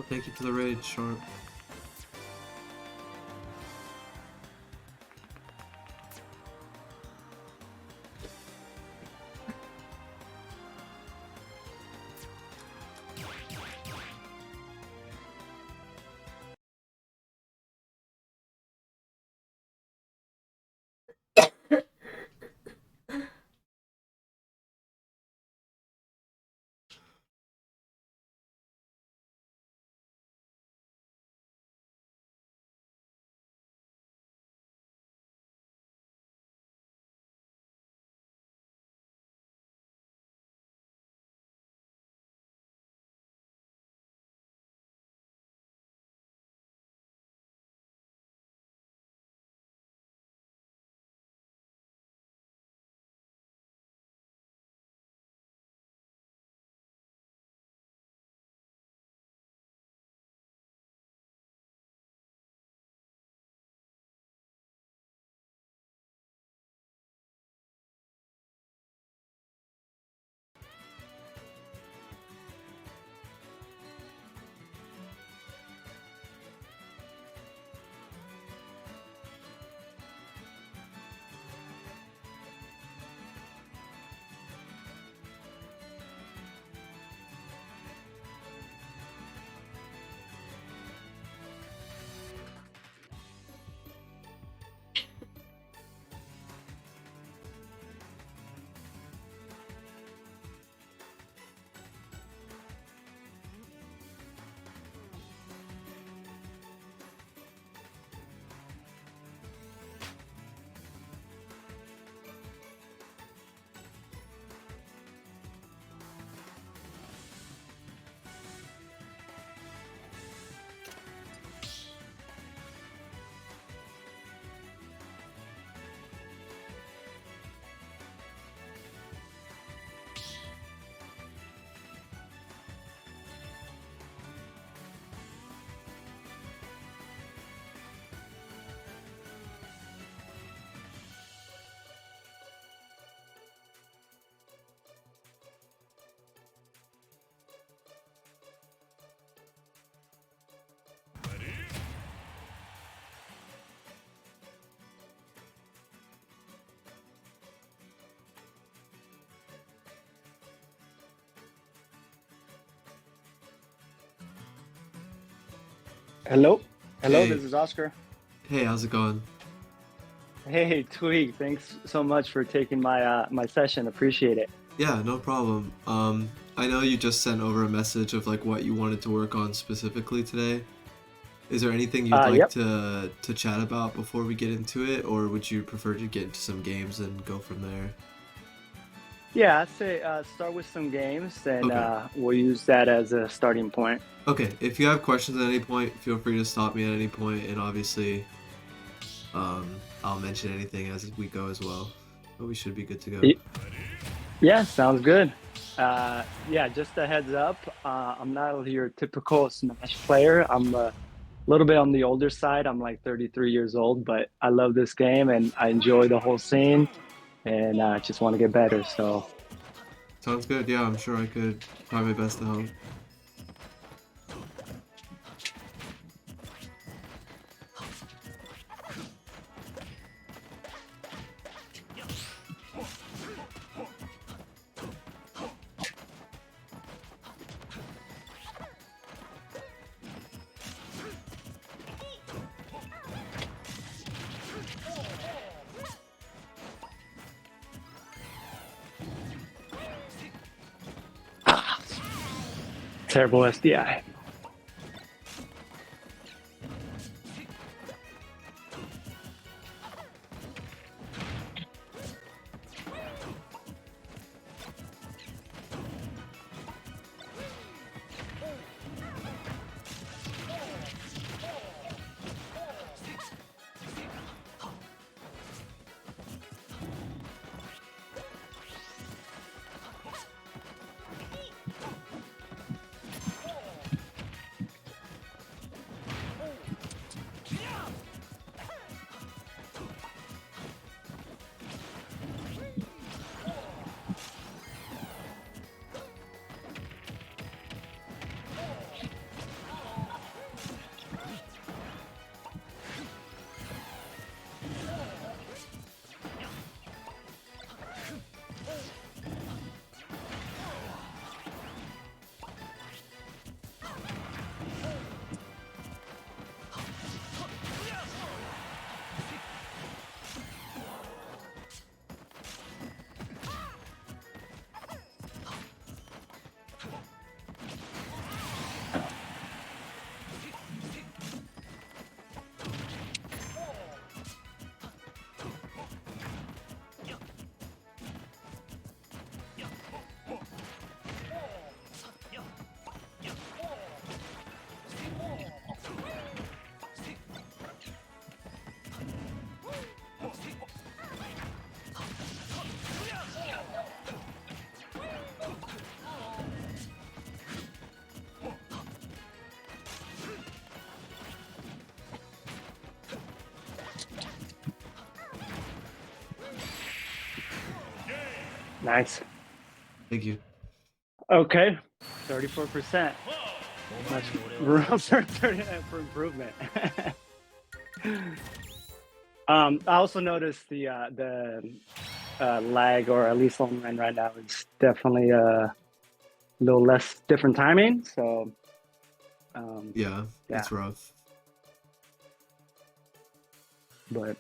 thank you for the raid, Sharp. Hello? Hello, Hey. this is Oscar. Hey, how's it going? Hey, Tweek, thanks so much for taking my session. Appreciate it. Yeah, no problem. I know you just sent over a message of like what you wanted to work on specifically today. Is there anything you'd like Yep. to chat about before we get into it, or would you prefer to get into some games and go from there? Yeah, I'd say start with some games and Okay. we'll use that as a starting point. Okay, if you have questions at any point, feel free to stop me at any point, and obviously, I'll mention anything as we go as well. But we should be good to go. Y- Yeah, sounds good. Yeah, just a heads up, I'm not your typical Smash player. I'm a little bit on the older side. I'm like 33 years old, but I love this game and I enjoy the whole scene and just want to get better. So Sounds good. Yeah, I'm sure I could try my best to help. terrible SDI. Nice. Thank you. Okay, 34%. Much room for improvement. I also noticed the lag, or at least online right now, is definitely a little less different timing. So Yeah, it's rough. But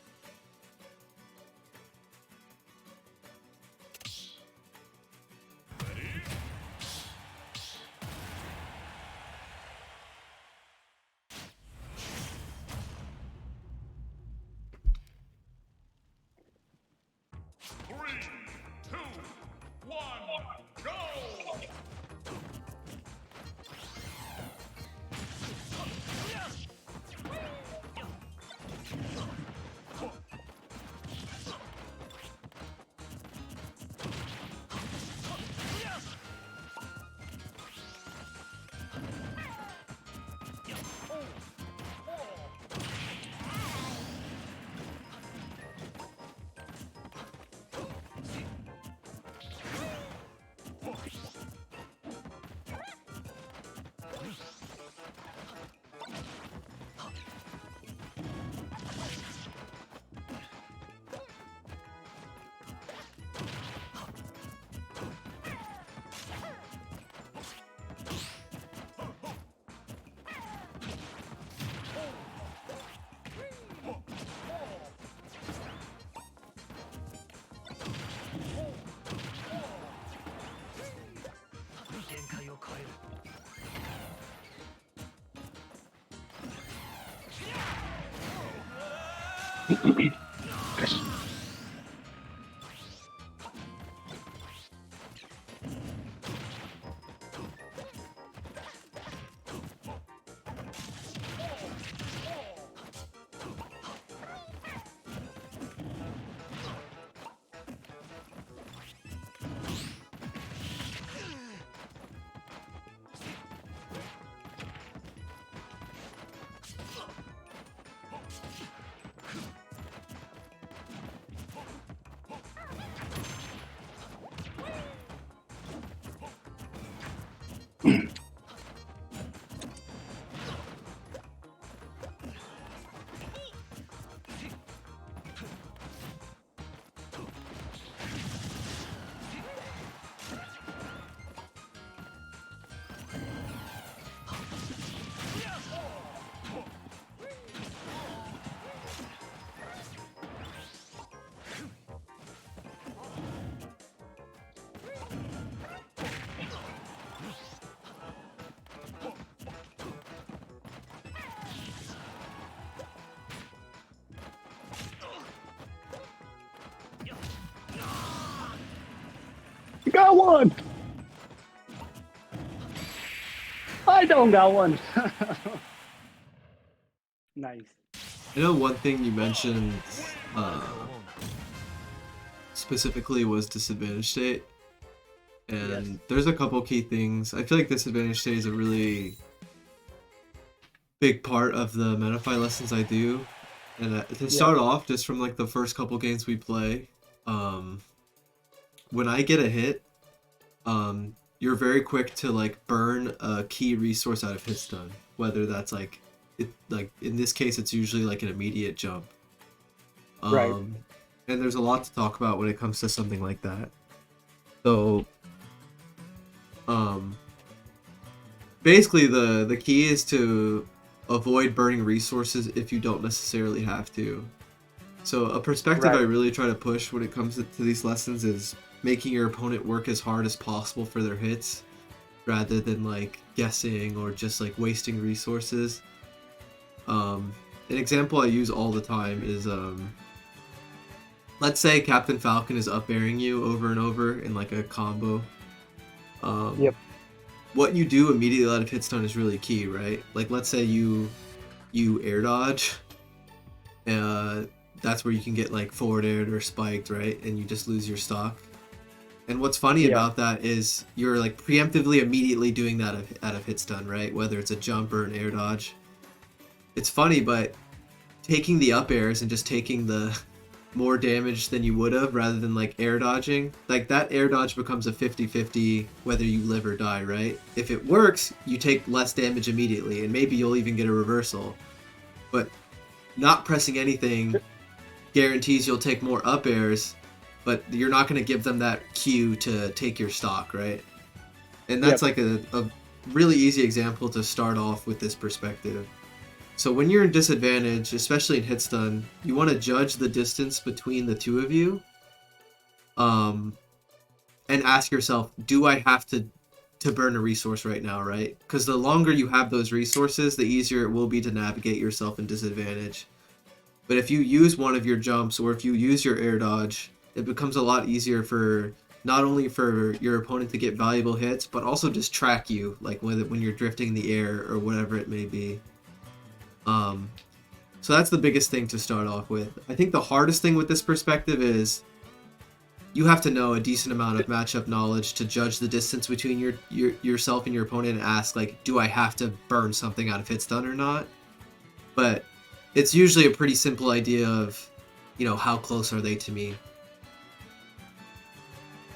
you got one. I don't got one. Nice. I know one thing you mentioned specifically was disadvantage state, and there's a couple key things. I feel like disadvantage state is a really big part of the Metafy lessons I do, and to start off, just from like the first couple games we play, when I get a hit, you're very quick to like burn a key resource out of hit stun, whether that's like in this case it's usually like an immediate jump. Right. And there's a lot to talk about when it comes to something like that. So basically the key is to avoid burning resources if you don't necessarily have to. So a perspective I really try to push when it comes to these lessons is making your opponent work as hard as possible for their hits, rather than like guessing or just like wasting resources. An example I use all the time is let's say Captain Falcon is up airing you over and over in like a combo. What you do immediately out of hit stun is really key, right? Like let's say you air dodge, that's where you can get like forward aired or spiked, right? And you just lose your stock. And what's funny about that is you're like preemptively immediately doing that out of hit stun, right? Whether it's a jump or an air dodge. It's funny, but taking the up airs and just taking the more damage than you would have rather than like air dodging, like that air dodge becomes a 50-50 whether you live or die, right? If it works, you take less damage immediately, and maybe you'll even get a reversal. But not pressing anything guarantees you'll take more up airs, but you're not going to give them that cue to take your stock, right? And that's like a really easy example to start off with this perspective. So when you're in disadvantage, especially in hit stun, you want to judge the distance between the two of you, and ask yourself, do I have to burn a resource right now, right? Because the longer you have those resources, the easier it will be to navigate yourself in disadvantage. But if you use one of your jumps, or if you use your air dodge, it becomes a lot easier for not only for your opponent to get valuable hits, but also just track you, like when you're drifting in the air or whatever it may be. So that's the biggest thing to start off with. I think the hardest thing with this perspective is you have to know a decent amount of matchup knowledge to judge the distance between yourself and your opponent and ask, like, do I have to burn something out of hit stun or not? But it's usually a pretty simple idea of, you know, how close are they to me?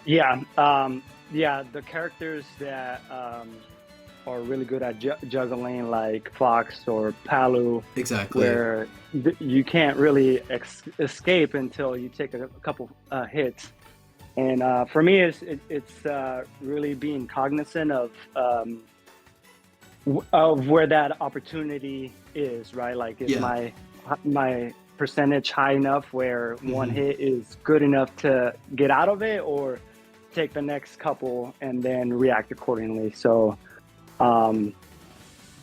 Yeah, the characters that are really good at juggling, like Fox or Palu. Exactly. Where you can't really escape until you take a couple hits. And for me, it's really being cognizant of where that opportunity is, right? Like, is my percentage high enough where one hit is good enough to get out of it, or take the next couple and then react accordingly? So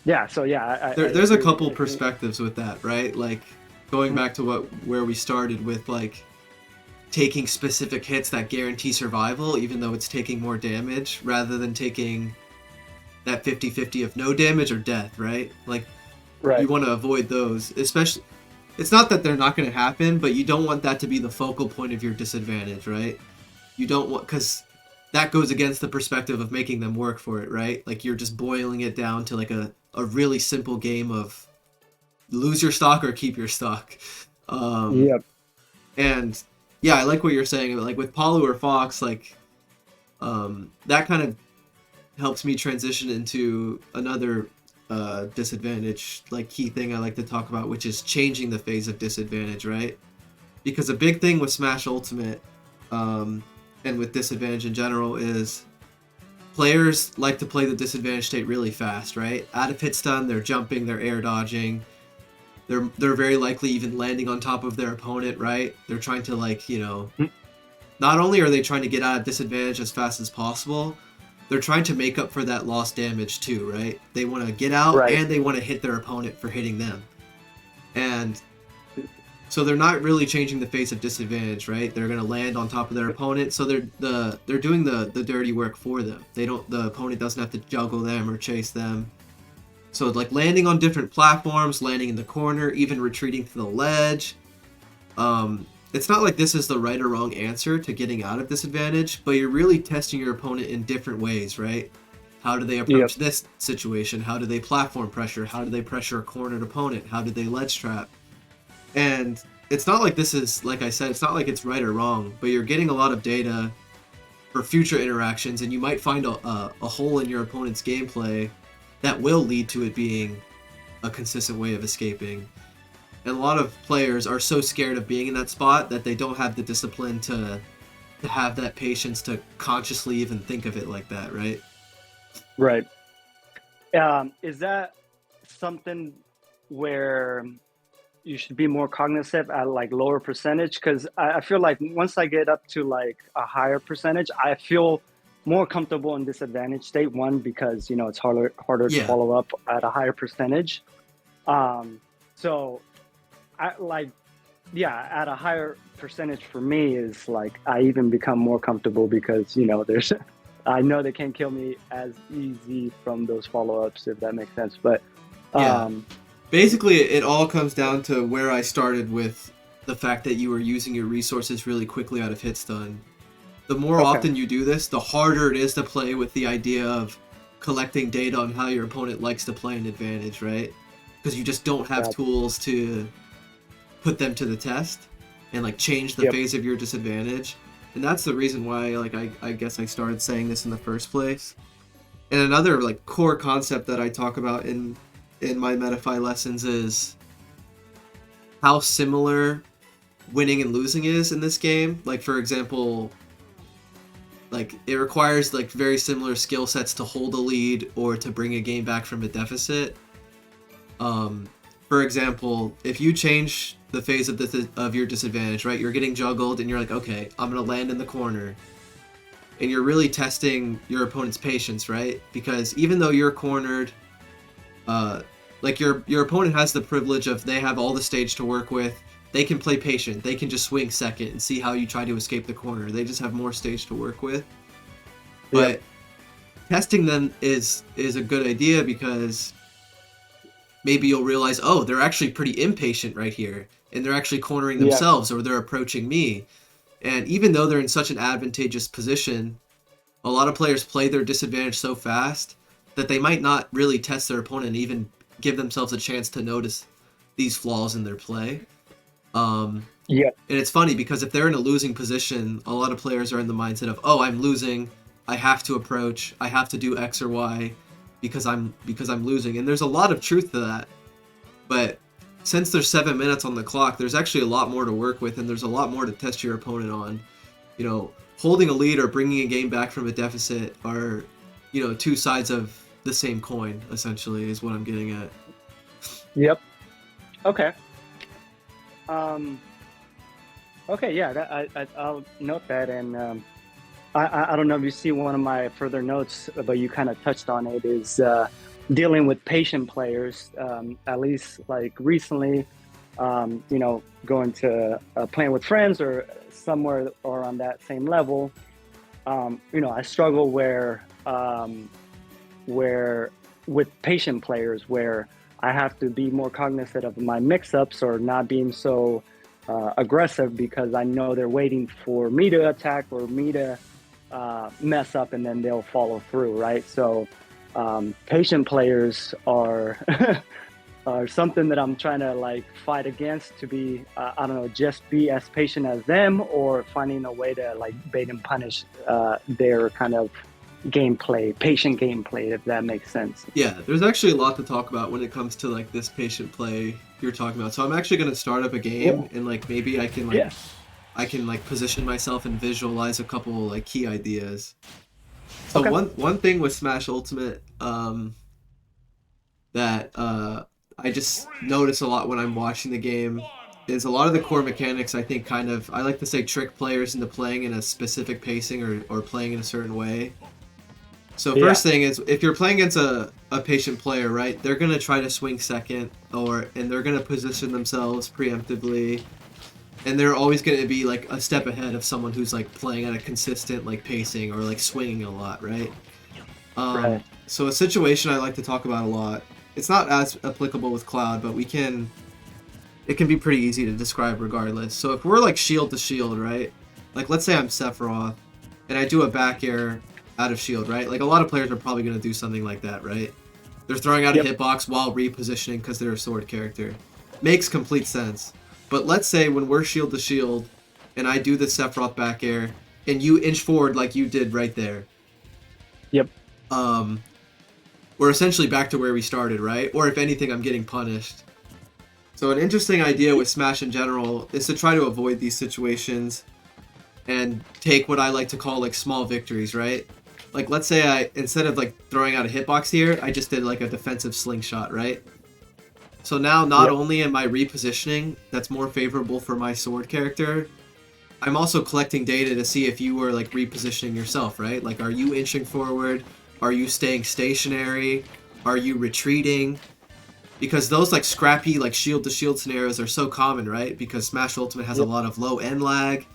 there's a couple perspectives with that, right? Like, going back to where we started with, like, taking specific hits that guarantee survival even though it's taking more damage, rather than taking that 50-50 of no damage or death, right? Like, you want to avoid those. Especially, it's not that they're not going to happen, but you don't want that to be the focal point of your disadvantage, right? You don't want, because that goes against the perspective of making them work for it, right? Like, you're just boiling it down to like a really simple game of lose your stock or keep your stock. And yeah, I like what you're saying. Like with Palu or Fox, like that kind of helps me transition into another disadvantage, like key thing I like to talk about, which is changing the phase of disadvantage, right? Because a big thing with Smash Ultimate, and with disadvantage in general, is players like to play the disadvantage state really fast, right? Out of hit stun, they're jumping, they're air dodging, they're very likely even landing on top of their opponent, right? They're trying to, like, you know, not only are they trying to get out of disadvantage as fast as possible, they're trying to make up for that lost damage too, right? They want to get out, and they want to hit their opponent for hitting them. And so they're not really changing the face of disadvantage, right? They're going to land on top of their opponent, so they're doing the dirty work for them. The opponent doesn't have to juggle them or chase them. So, like, landing on different platforms, landing in the corner, even retreating to the ledge. It's not like this is the right or wrong answer to getting out of disadvantage, but you're really testing your opponent in different ways, right? How do they approach this situation? How do they platform pressure? How do they pressure a cornered opponent? How do they ledge trap? And it's not like this is, like I said, it's not like it's right or wrong, but you're getting a lot of data for future interactions, and you might find a hole in your opponent's gameplay that will lead to it being a consistent way of escaping. And a lot of players are so scared of being in that spot that they don't have the discipline to have that patience to consciously even think of it like that, right? Right. Is that something where you should be more cognizant at, like, lower percentage? Because I feel like once I get up to, like, a higher percentage, I feel more comfortable in disadvantage state. One, because, you know, it's harder to follow up at a higher percentage. So at a higher percentage for me is like, I even become more comfortable because, you know, I know they can't kill me as easy from those follow-ups, if that makes sense. But basically it all comes down to where I started with the fact that you were using your resources really quickly out of hit stun. The more often you do this, the harder it is to play with the idea of collecting data on how your opponent likes to play an advantage, right? Because you just don't have tools to put them to the test. and like change the phase of your disadvantage. And that's the reason why like I guess I started saying this in the first place. And another like core concept that I talk about in my Metafy lessons is how similar winning and losing is in this game. Like for example, like it requires like very similar skill sets to hold a lead or to bring a game back from a deficit. For example, if you change the phase of your disadvantage, right? You're getting juggled and you're like, okay, I'm gonna land in the corner. And you're really testing your opponent's patience, right? Because even though you're cornered, like your opponent has the privilege of they have all the stage to work with. They can play patient. They can just swing second and see how you try to escape the corner. They just have more stage to work with. But testing them is a good idea because maybe you'll realize, oh, they're actually pretty impatient right here, and they're actually cornering themselves, or they're approaching me. And even though they're in such an advantageous position, a lot of players play their disadvantage so fast that they might not really test their opponent and even give themselves a chance to notice these flaws in their play. And it's funny because if they're in a losing position, a lot of players are in the mindset of, oh, I'm losing, I have to approach, I have to do X or Y because I'm losing. And there's a lot of truth to that. But since there's 7 minutes on the clock, there's actually a lot more to work with, and there's a lot more to test your opponent on. You know, holding a lead or bringing a game back from a deficit are, you know, two sides of the same coin, essentially, is what I'm getting at. Yep. Okay. Okay, yeah, I'll note that, and I don't know if you see one of my further notes, but you kind of touched on it, is dealing with patient players, at least like recently, you know, going to playing with friends or somewhere or on that same level, you know, I struggle where with patient players where I have to be more cognizant of my mix-ups or not being so aggressive because I know they're waiting for me to attack or me to mess up, and then they'll follow through, right? So patient players are are something that I'm trying to like fight against, to be I don't know, just be as patient as them, or finding a way to like bait and punish their kind of gameplay, patient gameplay, if that makes sense. Yeah, there's actually a lot to talk about when it comes to like this patient play you're talking about. So I'm actually going to start up a game, and like maybe I can like I can like position myself and visualize a couple like key ideas. So one thing with Smash Ultimate that I just notice a lot when I'm watching the game is a lot of the core mechanics, I think, kind of, I like to say, trick players into playing in a specific pacing or playing in a certain way. So first thing is, if you're playing against a patient player, right, they're going to try to swing second, and they're going to position themselves preemptively, and they're always going to be like a step ahead of someone who's like playing at a consistent like pacing or like swinging a lot, right? So a situation I like to talk about a lot, it's not as applicable with Cloud, but it can be pretty easy to describe regardless. So if we're like shield to shield, right? Like let's say I'm Sephiroth and I do a back air out of shield, right? Like a lot of players are probably going to do something like that, right? They're throwing out a hitbox while repositioning because they're a sword character. Makes complete sense. But let's say when we're shield to shield and I do the Sephiroth back air and you inch forward like you did right there. We're essentially back to where we started, right? Or if anything, I'm getting punished. So an interesting idea with Smash in general is to try to avoid these situations and take what I like to call like small victories, right? Like let's say instead of like throwing out a hitbox here, I just did like a defensive slingshot, right? So now not only am I repositioning that's more favorable for my sword character, I'm also collecting data to see if you were like repositioning yourself, right? Like are you inching forward? Are you staying stationary? Are you retreating? Because those like scrappy like shield to shield scenarios are so common, right? Because Smash Ultimate has a lot of low end lag.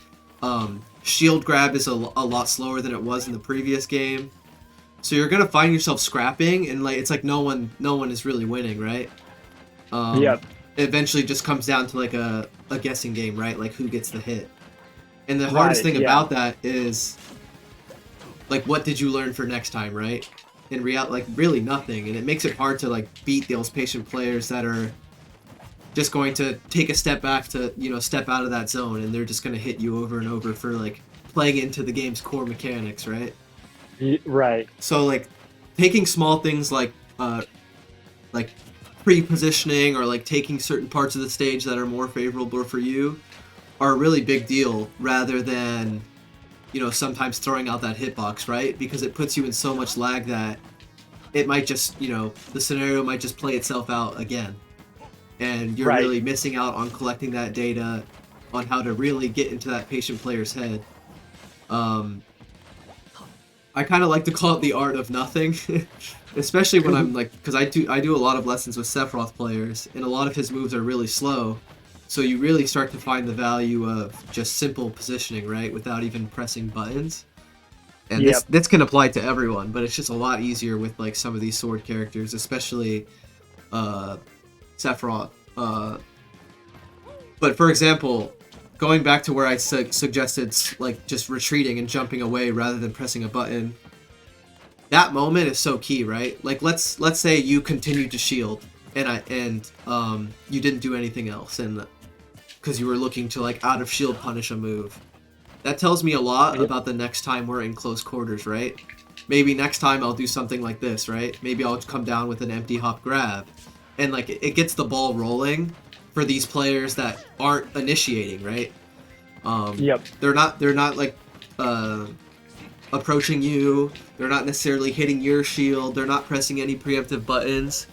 Shield grab is a lot slower than it was in the previous game. So you're gonna find yourself scrapping, and like it's like no one is really winning, right? It eventually just comes down to like a guessing game, right? Like who gets the hit. And the hardest thing about that is like what did you learn for next time, right? In reality, like really nothing, and it makes it hard to like beat those patient players that are just going to take a step back to, you know, step out of that zone, and they're just going to hit you over and over for like playing into the game's core mechanics, right? Right. So like taking small things like pre-positioning or like taking certain parts of the stage that are more favorable for you are a really big deal, rather than, you know, sometimes throwing out that hitbox, right? Because it puts you in so much lag that it might just, you know, the scenario might just play itself out again. And you're really missing out on collecting that data on how to really get into that patient player's head. I kind of like to call it the art of nothing, especially when I'm like, because I do a lot of lessons with Sephiroth players, and a lot of his moves are really slow. So you really start to find the value of just simple positioning, right, without even pressing buttons. And this can apply to everyone, but it's just a lot easier with like some of these sword characters, especially Sephiroth. But for example, going back to where I suggested like just retreating and jumping away rather than pressing a button, that moment is so key, right? Like let's say you continued to shield and you didn't do anything else, and because you were looking to like out of shield punish a move. That tells me a lot about the next time we're in close quarters, right? Maybe next time I'll do something like this, right? Maybe I'll come down with an empty hop grab, and like it gets the ball rolling for these players that aren't initiating, right? They're not like approaching you. They're not necessarily hitting your shield. They're not pressing any preemptive buttons.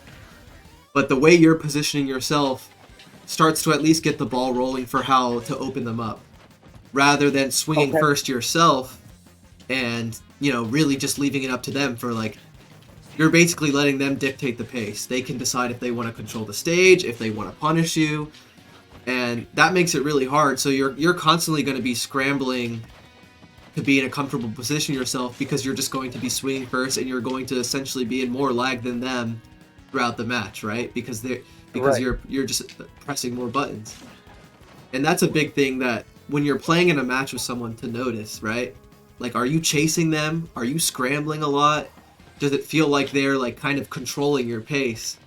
But the way you're positioning yourself starts to at least get the ball rolling for how to open them up, rather than swinging first yourself and, you know, really just leaving it up to them for like, you're basically letting them dictate the pace. They can decide if they want to control the stage, if they want to punish you, and that makes it really hard. So you're constantly going to be scrambling to be in a comfortable position yourself, because you're just going to be swinging first, and you're going to essentially be in more lag than them throughout the match, right? Because you're just pressing more buttons. And that's a big thing that when you're playing in a match with someone to notice, right? Like, are you chasing them? Are you scrambling a lot? Does it feel like they're like kind of controlling your pace?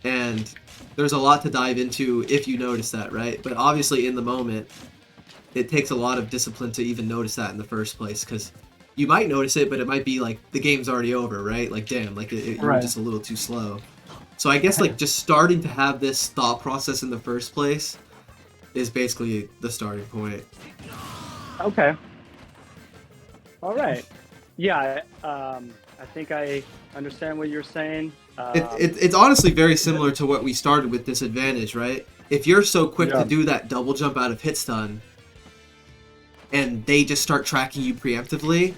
And there's a lot to dive into if you notice that, right? But obviously in the moment, it takes a lot of discipline to even notice that in the first place, because you might notice it, but it might be like the game's already over, right? Like, damn, like you're just a little too slow. So I guess like just starting to have this thought process in the first place is basically the starting point. Okay. All right. Yeah, I think I understand what you're saying. It's honestly very similar to what we started with disadvantage, right? If you're so quick to do that double jump out of hit stun, and they just start tracking you preemptively,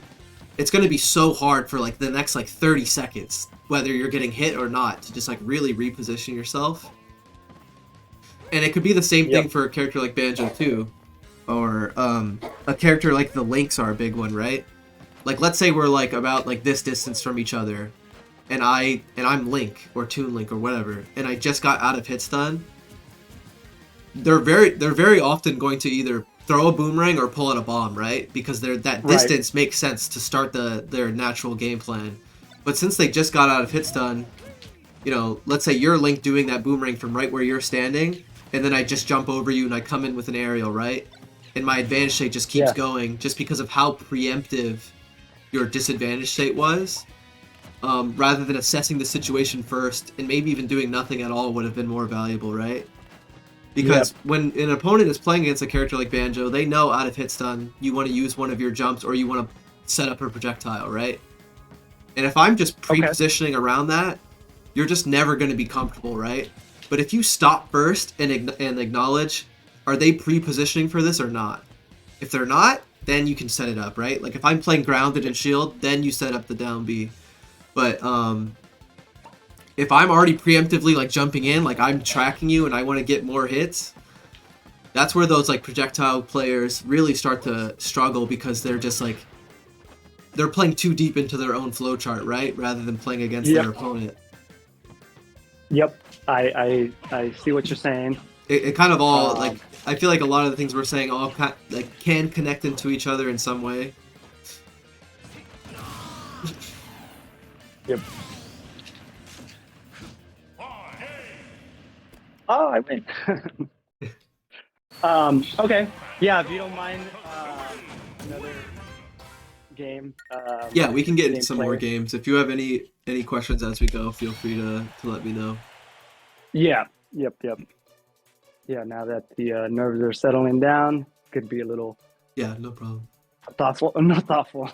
it's going to be so hard for like the next like 30 seconds, whether you're getting hit or not, to just like really reposition yourself. And it could be the same thing for a character like Banjo too, or a character like the Lynx are a big one, right? Like, let's say we're like about like this distance from each other, and I'm Link or Toon Link or whatever, and I just got out of hit stun. They're very often going to either throw a boomerang or pull out a bomb, right? Because that distance makes sense to start their natural game plan. But since they just got out of hit stun, you know, let's say you're Link doing that boomerang from right where you're standing, and then I just jump over you and I come in with an aerial, right? And my advantage state just keeps going, just because of how preemptive your disadvantage state was. Rather than assessing the situation first and maybe even doing nothing at all would have been more valuable, right? Because when an opponent is playing against a character like Banjo, they know out of hit stun you want to use one of your jumps or you want to set up a projectile, right? And if I'm just pre-positioning around that, you're just never going to be comfortable, right? But if you stop first and acknowledge, are they pre-positioning for this or not? If they're not, then you can set it up, right? Like if I'm playing grounded and shield, then you set up the down B. But if I'm already preemptively like jumping in, like I'm tracking you and I want to get more hits, that's where those like projectile players really start to struggle, because they're just like, they're playing too deep into their own flowchart, right? Rather than playing against their opponent. Yep, I see what you're saying. It kind of all like, I feel like a lot of the things we're saying all like can connect into each other in some way. Yep. Oh, I win. Okay. Yeah, if you don't mind, another game. Yeah, we can get into Game some more player. games. If you have any questions as we go, feel free to let me know. Yeah. Yep. Yeah. Now that the nerves are settling down, could be a little Yeah, no problem. thoughtful. Not thoughtful.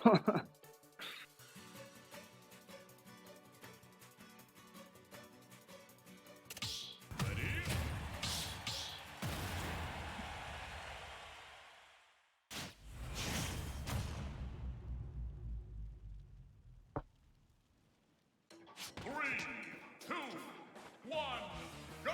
3, 2, 1, go!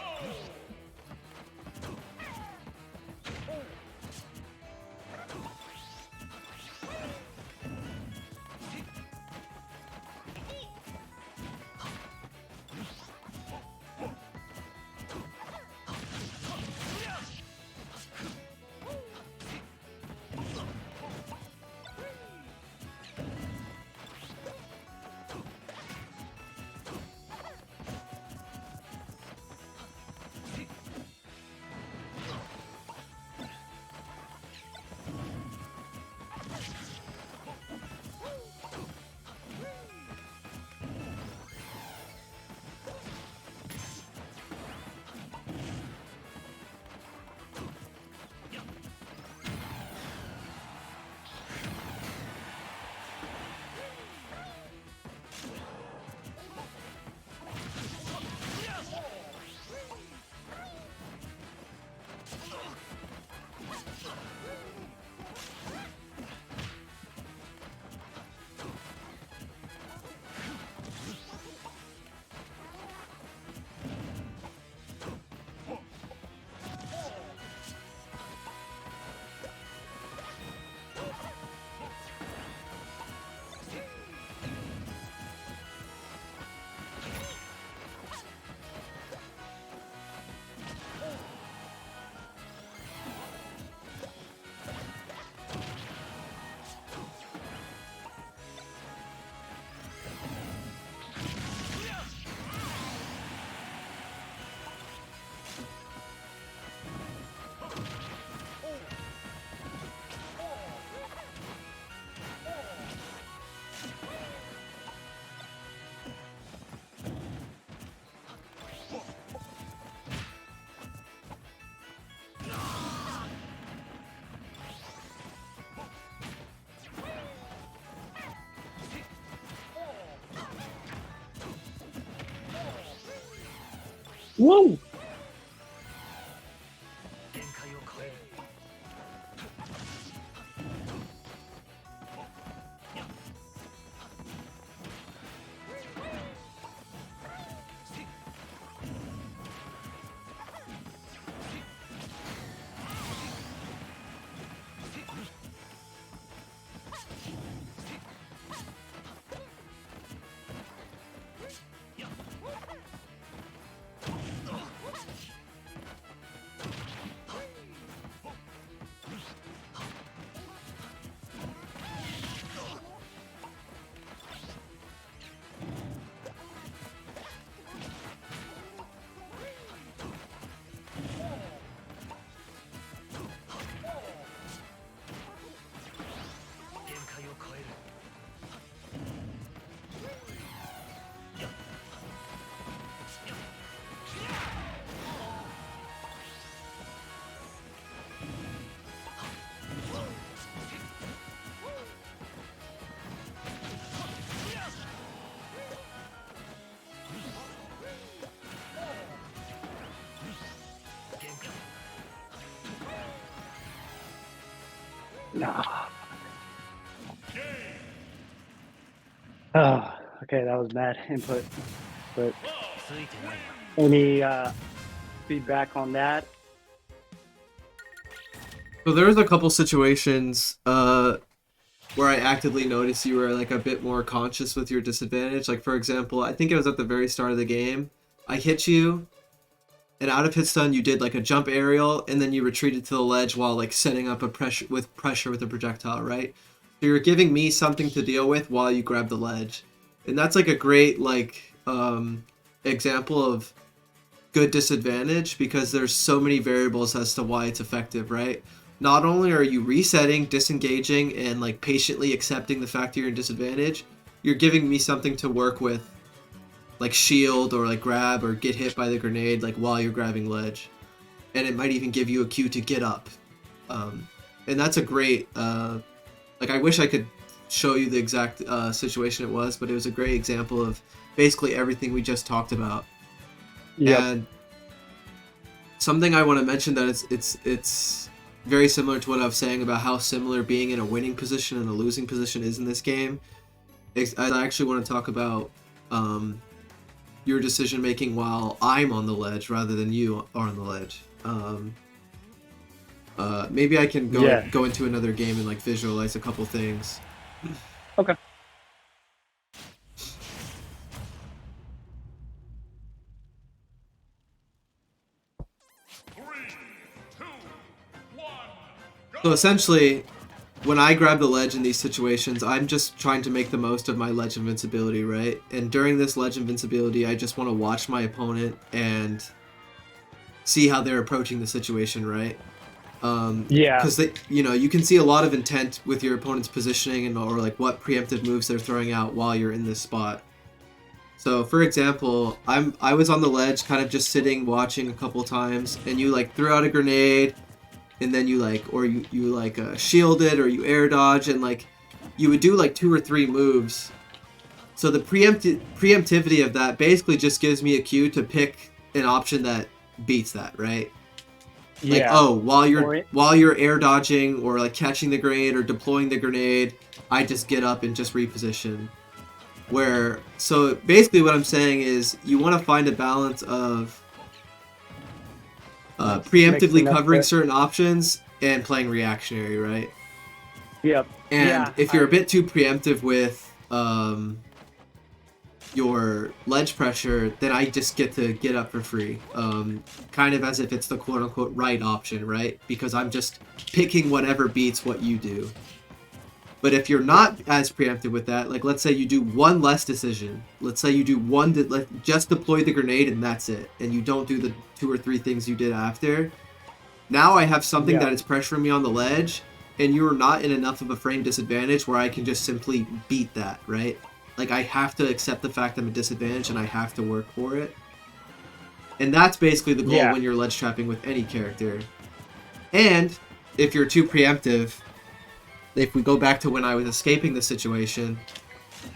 Woo! Nah. Oh, okay, that was bad input. But any feedback on that? So there's a couple situations where I actively noticed you were like a bit more conscious with your disadvantage. Like for example, I think it was at the very start of the game. I hit you, and out of hit stun you did like a jump aerial, and then you retreated to the ledge while like setting up a pressure with a projectile, right? So you're giving me something to deal with while you grab the ledge, and that's like a great like example of good disadvantage because there's so many variables as to why it's effective, right? Not only are you resetting, disengaging, and like patiently accepting the fact that you're in disadvantage, you're giving me something to work with, like shield or like grab or get hit by the grenade like while you're grabbing ledge. And it might even give you a cue to get up. And that's a great, like I wish I could show you the exact situation it was, but it was a great example of basically everything we just talked about. Yep. And something I want to mention that it's very similar to what I was saying about how similar being in a winning position and a losing position is in this game. I actually want to talk about your decision making while I'm on the ledge rather than you are on the ledge. Maybe I can go into another game and like visualize a couple things. Okay. So essentially, when I grab the ledge in these situations, I'm just trying to make the most of my ledge invincibility, right? And during this ledge invincibility, I just want to watch my opponent and see how they're approaching the situation, right? Because you can see a lot of intent with your opponent's positioning and or like what preemptive moves they're throwing out while you're in this spot. So for example, I was on the ledge, kind of just sitting, watching a couple times, and you like threw out a grenade. And then you like, or you like shield it, or you air dodge, and like you would do like 2 or 3 moves. So the preemptivity of that basically just gives me a cue to pick an option that beats that, right? Like, oh, while you're air dodging or like catching the grenade or deploying the grenade, I just get up and just reposition. So basically what I'm saying is you want to find a balance of preemptively covering certain options and playing reactionary, right? Yep. And if you're a bit too preemptive with your ledge pressure, then I just get to get up for free. Kind of as if it's the quote-unquote right option, right? Because I'm just picking whatever beats what you do. But if you're not as preemptive with that, like let's say you do one less decision. Let's say you do one that just deploy the grenade and that's it. And you don't do the 2 or 3 things you did after. Now I have something that is pressuring me on the ledge, and you're not in enough of a frame disadvantage where I can just simply beat that, right? Like I have to accept the fact I'm a disadvantage and I have to work for it. And that's basically the goal when you're ledge trapping with any character. And if you're too preemptive, if we go back to when I was escaping the situation,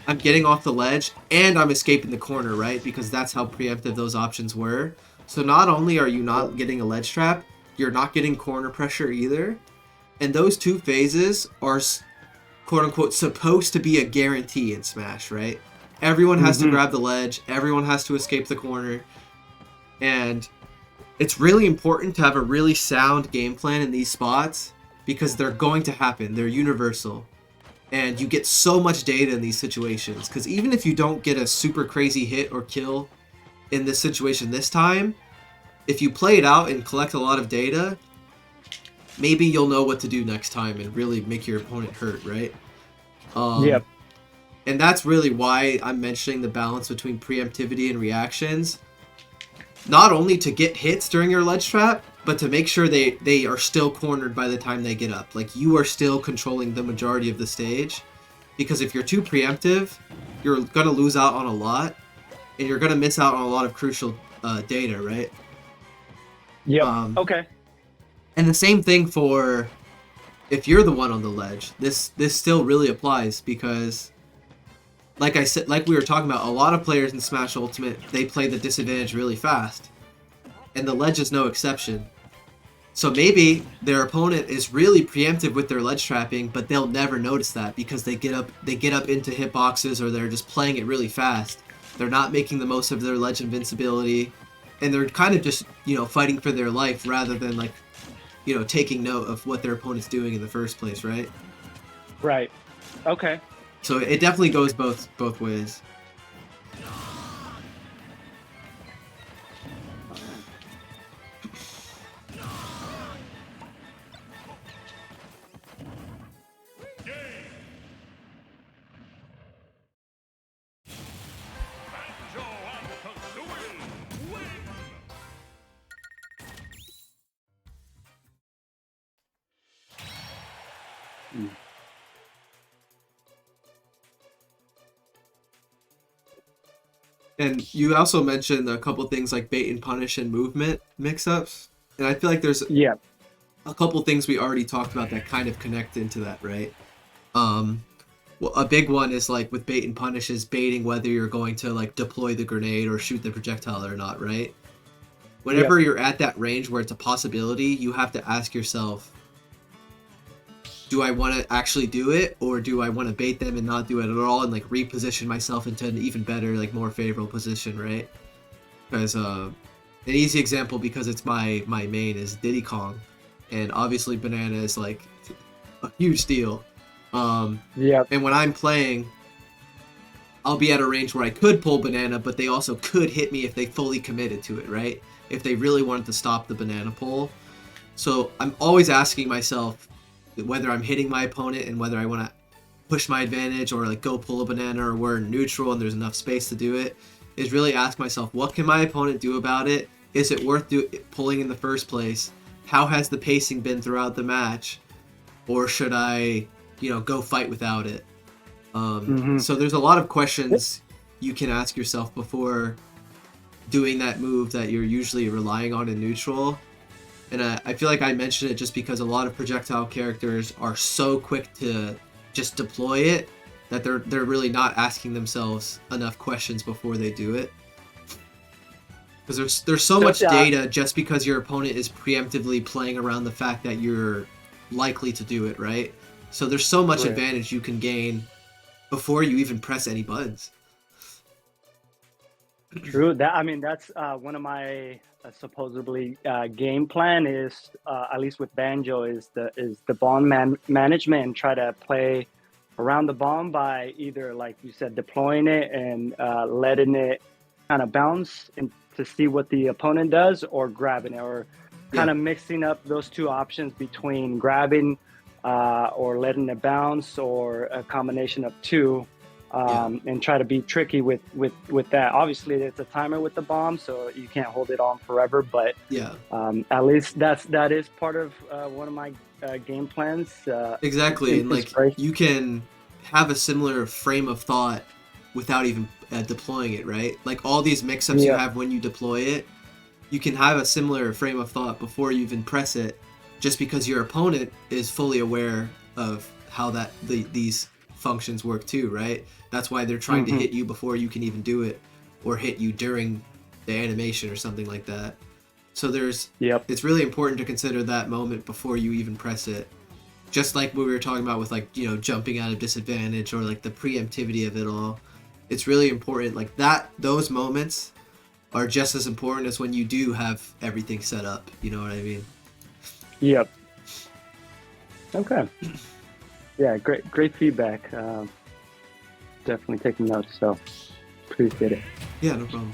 I'm getting off the ledge and I'm escaping the corner, right? Because that's how preemptive those options were. So not only are you not getting a ledge trap, you're not getting corner pressure either. And those 2 phases are quote-unquote supposed to be a guarantee in Smash, right? Everyone has to grab the ledge, everyone has to escape the corner. And it's really important to have a really sound game plan in these spots, because they're going to happen. They're universal. And you get so much data in these situations. Because even if you don't get a super crazy hit or kill in this situation this time, if you play it out and collect a lot of data, maybe you'll know what to do next time and really make your opponent hurt, right? Yep. And that's really why I'm mentioning the balance between preemptivity and reactions. Not only to get hits during your ledge trap, but to make sure they are still cornered by the time they get up. Like, you are still controlling the majority of the stage. Because if you're too preemptive, you're going to lose out on a lot. And you're going to miss out on a lot of crucial data, right? Yep. Okay. And the same thing for if you're the one on the ledge. This still really applies because, like I said, like we were talking about, a lot of players in Smash Ultimate, they play the disadvantage really fast. And the ledge is no exception. So maybe their opponent is really preemptive with their ledge trapping, but they'll never notice that because they get up into hitboxes, or they're just playing it really fast. They're not making the most of their ledge invincibility, and they're kind of just, fighting for their life rather than like, taking note of what their opponent's doing in the first place, right? Right. Okay. So it definitely goes both ways. Mm. And you also mentioned a couple things like bait and punish and movement mix-ups. And I feel like there's Yeah. a couple things we already talked about that kind of connect into that, right? Well, a big one is like with bait and punish is baiting whether you're going to like deploy the grenade or shoot the projectile or not, right? Whenever you're at that range where it's a possibility, you have to ask yourself, do I want to actually do it, or do I want to bait them and not do it at all and like reposition myself into an even better, like more favorable position, right? Because an easy example, because it's my main, is Diddy Kong, and obviously banana is like a huge deal. Yeah. And when I'm playing, I'll be at a range where I could pull banana, but they also could hit me if they fully committed to it, right? If they really wanted to stop the banana pull. So I'm always asking myself whether I'm hitting my opponent and whether I want to push my advantage or like go pull a banana, or we're neutral and there's enough space to do it, is really ask myself, what can my opponent do about it? Is it worth pulling in the first place? How has the pacing been throughout the match? Or should I, go fight without it? So there's a lot of questions you can ask yourself before doing that move that you're usually relying on in neutral. And I feel like I mentioned it just because a lot of projectile characters are so quick to just deploy it that they're really not asking themselves enough questions before they do it. Because there's so much data just because your opponent is preemptively playing around the fact that you're likely to do it, right? So there's so much advantage you can gain before you even press any buttons. True. That's one of my supposedly game plan is at least with Banjo is the bomb management, and try to play around the bomb by either, like you said, deploying it and letting it kind of bounce and to see what the opponent does, or grabbing it, or kind of mixing up those two options between grabbing or letting it bounce, or a combination of two. And try to be tricky with that. Obviously, it's a timer with the bomb, so you can't hold it on forever. But at least that is part of one of my game plans. Exactly, and like you can have a similar frame of thought without even deploying it, right? Like all these mix-ups you have when you deploy it, you can have a similar frame of thought before you even press it, just because your opponent is fully aware of how these functions work too, right? That's why they're trying to hit you before you can even do it, or hit you during the animation or something like that. So it's really important to consider that moment before you even press it. Just like what we were talking about with like, jumping out of disadvantage, or like the preemptivity of it all. It's really important. Like those moments are just as important as when you do have everything set up. You know what I mean? Yep. Okay. Yeah, great feedback. Definitely taking notes, so appreciate it. Yeah, no problem.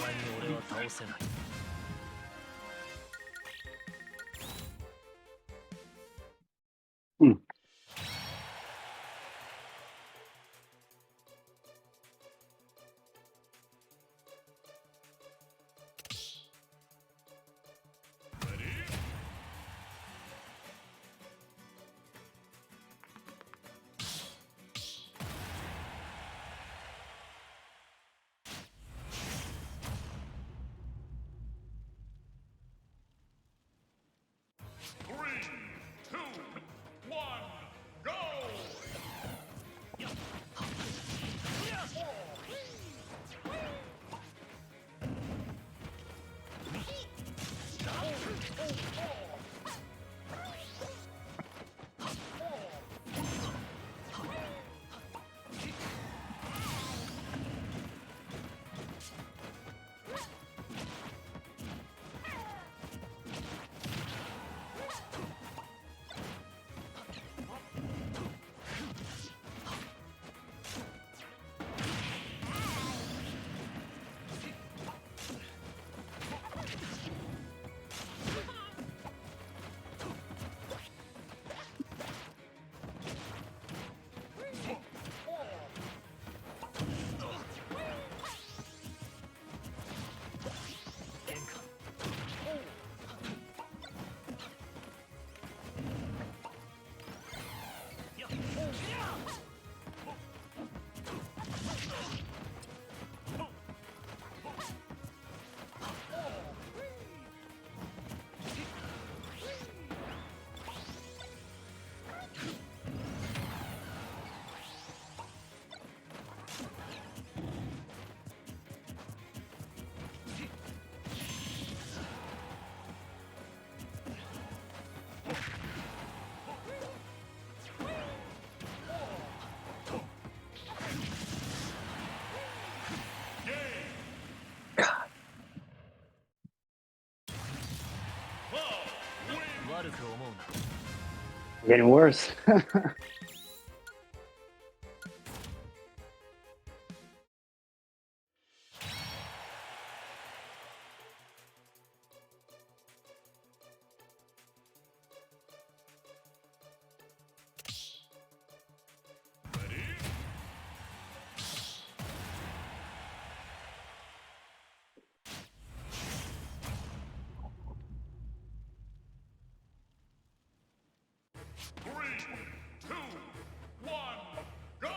俺は倒せない。Hmm. Three, two, one, go! Getting worse. Three, two, one, go!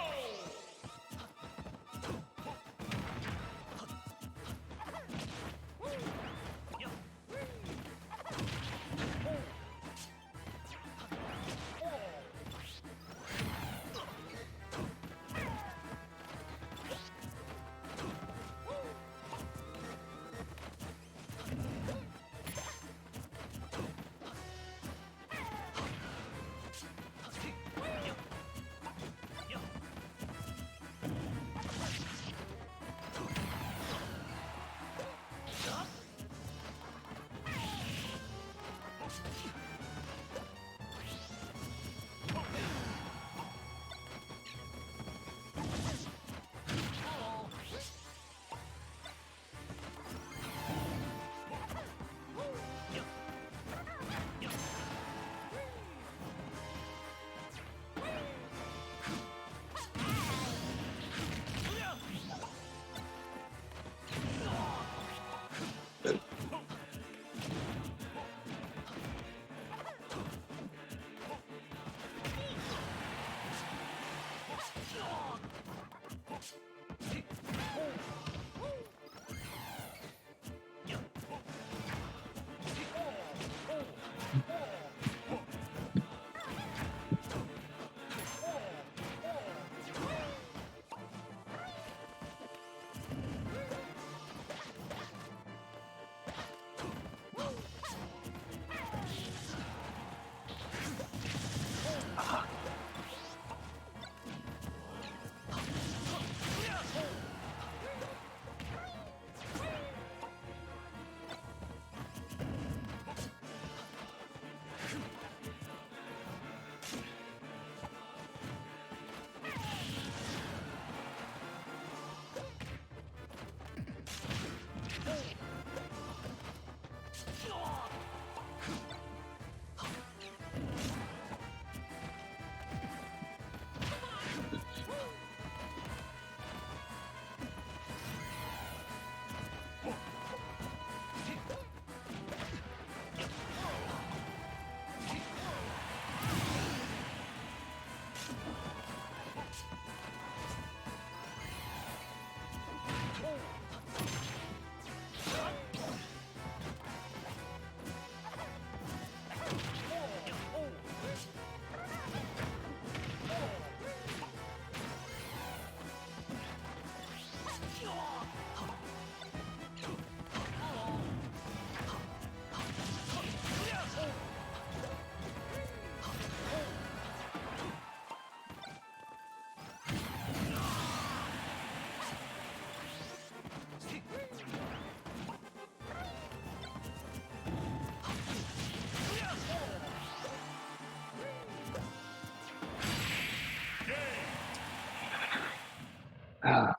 Ah.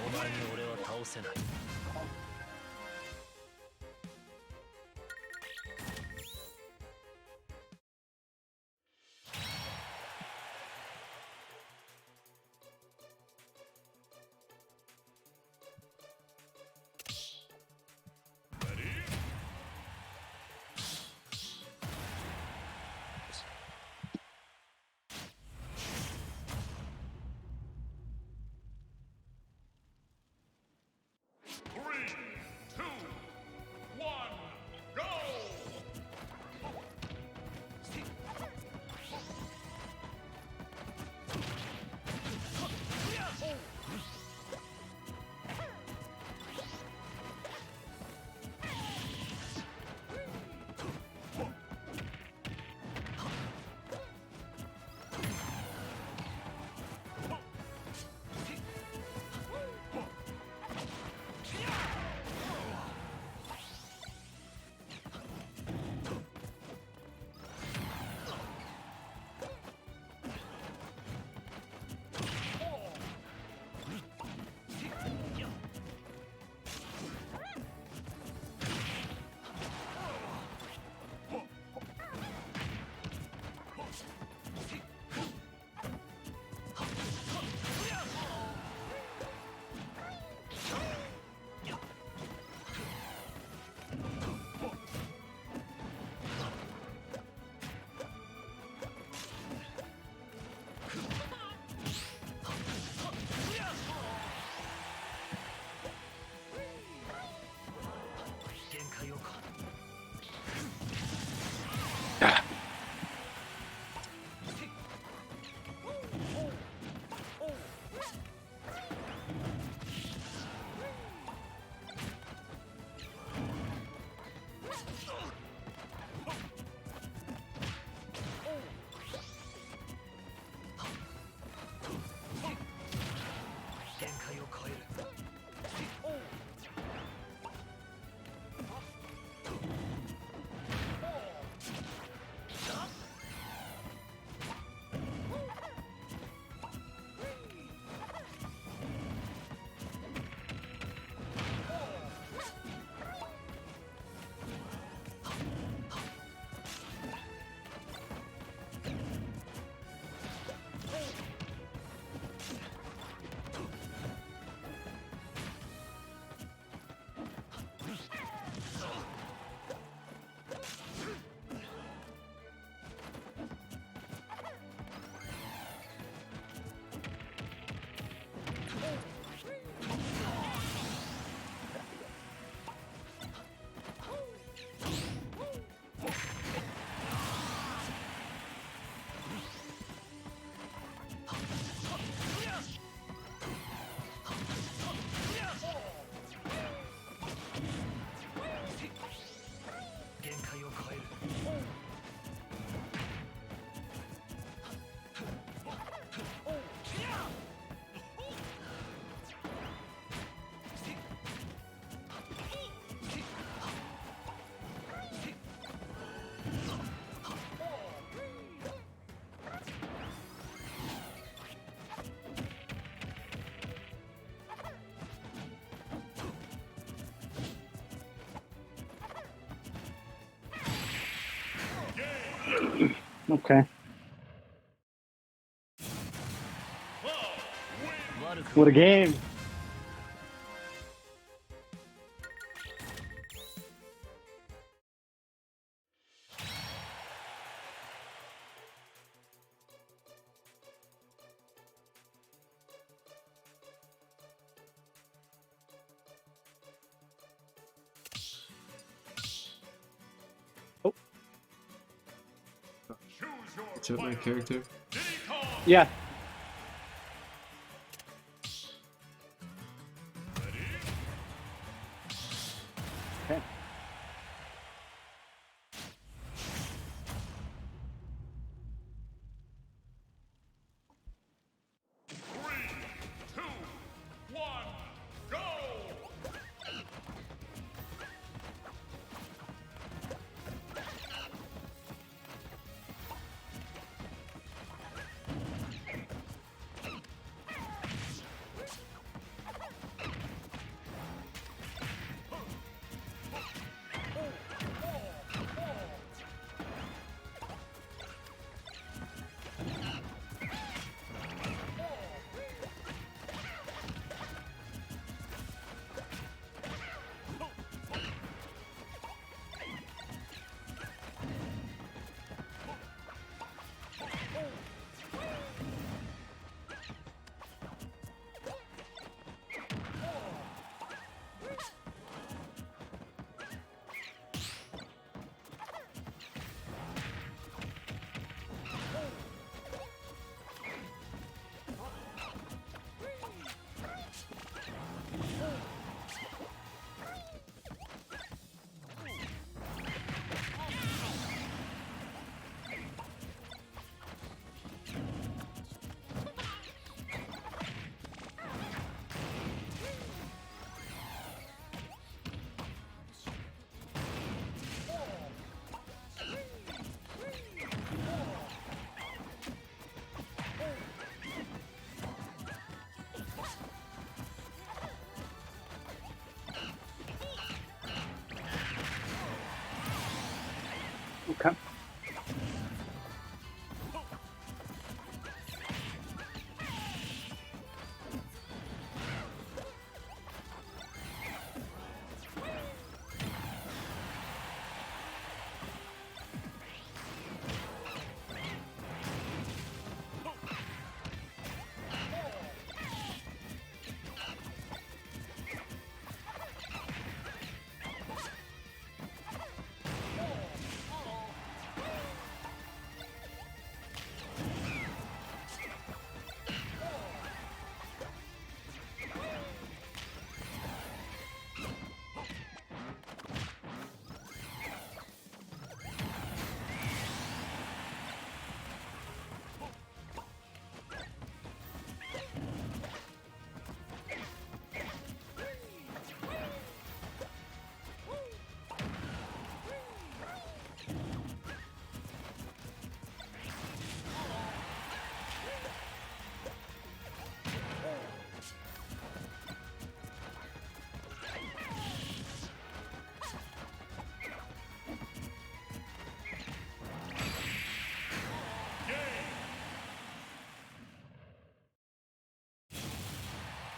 お前に俺は倒せない。Okay. 悪く What a game. Choose your Check my fighter. character. Diddy Kong. Yeah. Ready? Okay. Three, two, one, go! Okay.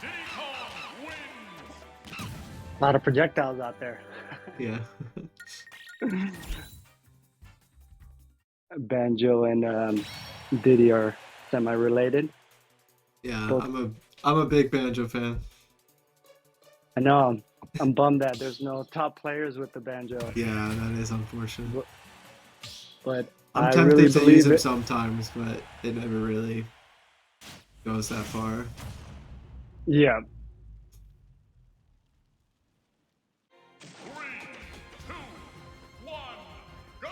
Diddy Kong wins. A lot of projectiles out there. Yeah. Banjo and Diddy are semi-related. Yeah, Both- I'm a big Banjo fan. I know. I'm bummed that there's no top players with the banjo, Yeah, that is unfortunate. but I'm I tempted really to believe use him it. sometimes, but it never really goes that far. Yeah. 3, 2, 1, go!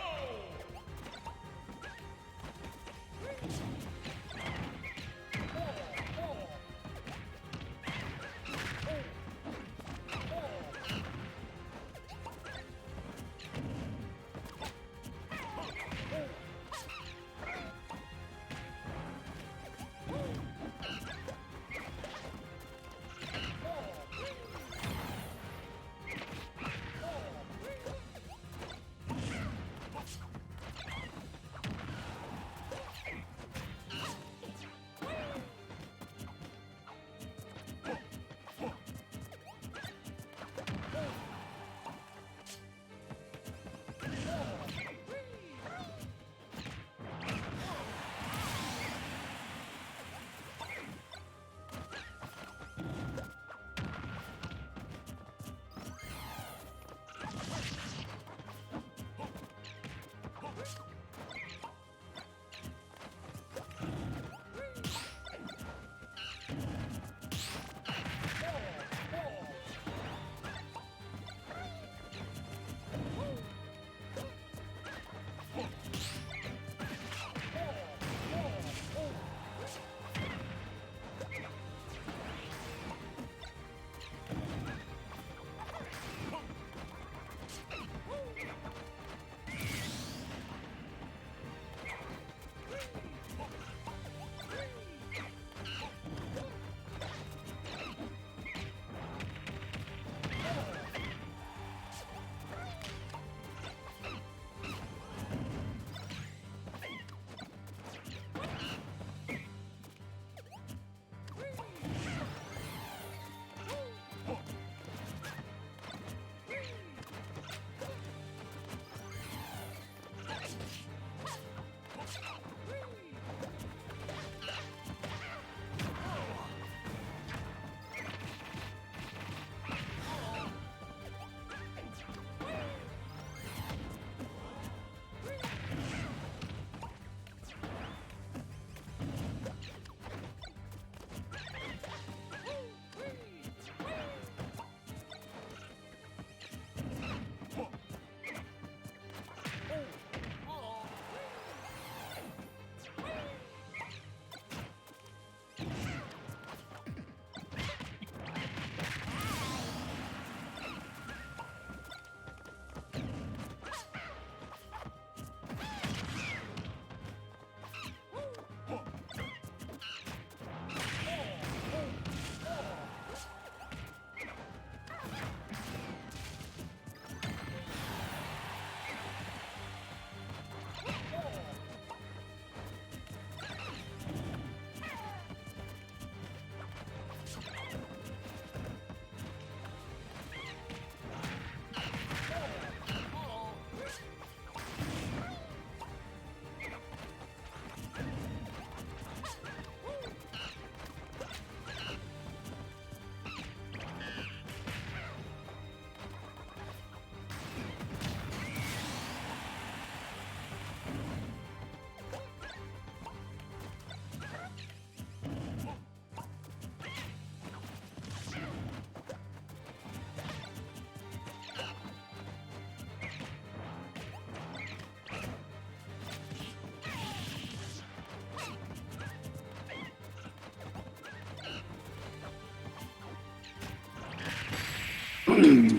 Woohoo!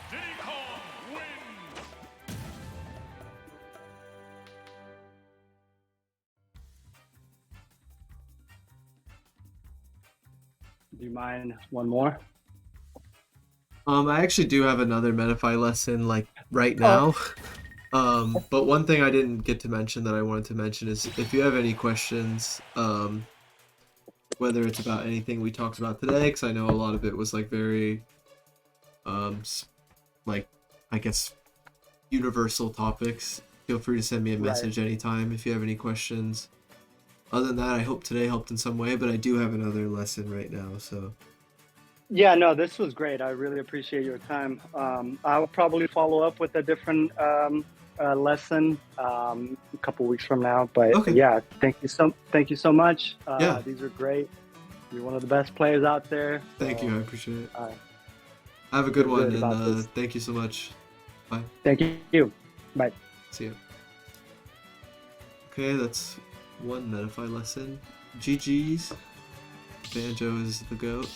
Diddy Kong wins. Do you mind one more? I actually do have another Metafy lesson like right now. But one thing I didn't get to mention that I wanted to mention is if you have any questions, whether it's about anything we talked about today, because I know a lot of it was like very, like, I guess, universal topics. Feel free to send me a message anytime if you have any questions. Other than that, I hope today helped in some way, but I do have another lesson right now, so. Yeah, no, this was great. I really appreciate your time. I'll probably follow up with a different lesson a couple weeks from now. But Okay. yeah, thank you so much. Yeah. These are great. You're one of the best players out there. Thank you, I appreciate it. Uh, Have a good feel one, good about and this. thank you so much. Bye. Thank you. Bye. See ya. Okay, that's one Metafy lesson. GG's. Banjo is the GOAT.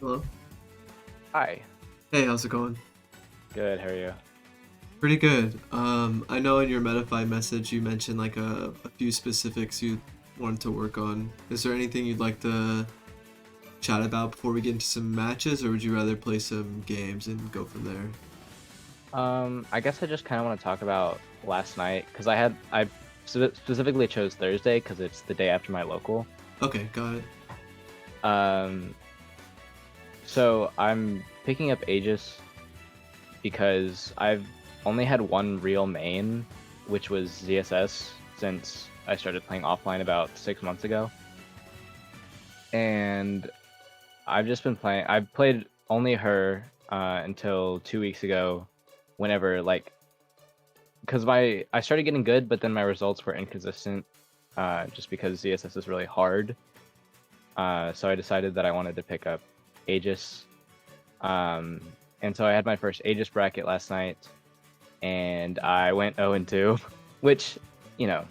Hello? Hi. Hey, how's it going? Good, how are you? Pretty good. I know in your Metafy message you mentioned like a few specifics you wanted to work on. Is there anything you'd like to chat about before we get into some matches, or would you rather play some games and go from there? I guess I just kind of want to talk about last night, because I specifically chose Thursday because it's the day after my local. Okay, got it. So I'm picking up Aegis because I've only had one real main, which was ZSS, since I started playing offline about 6 months ago. And I've just been playing. I played only her until 2 weeks ago, whenever, like, because I started getting good, but then my results were inconsistent, just because ZSS is really hard. So I decided that I wanted to pick up Aegis. And so I had my first Aegis bracket last night, and I went 0-2, which, you know,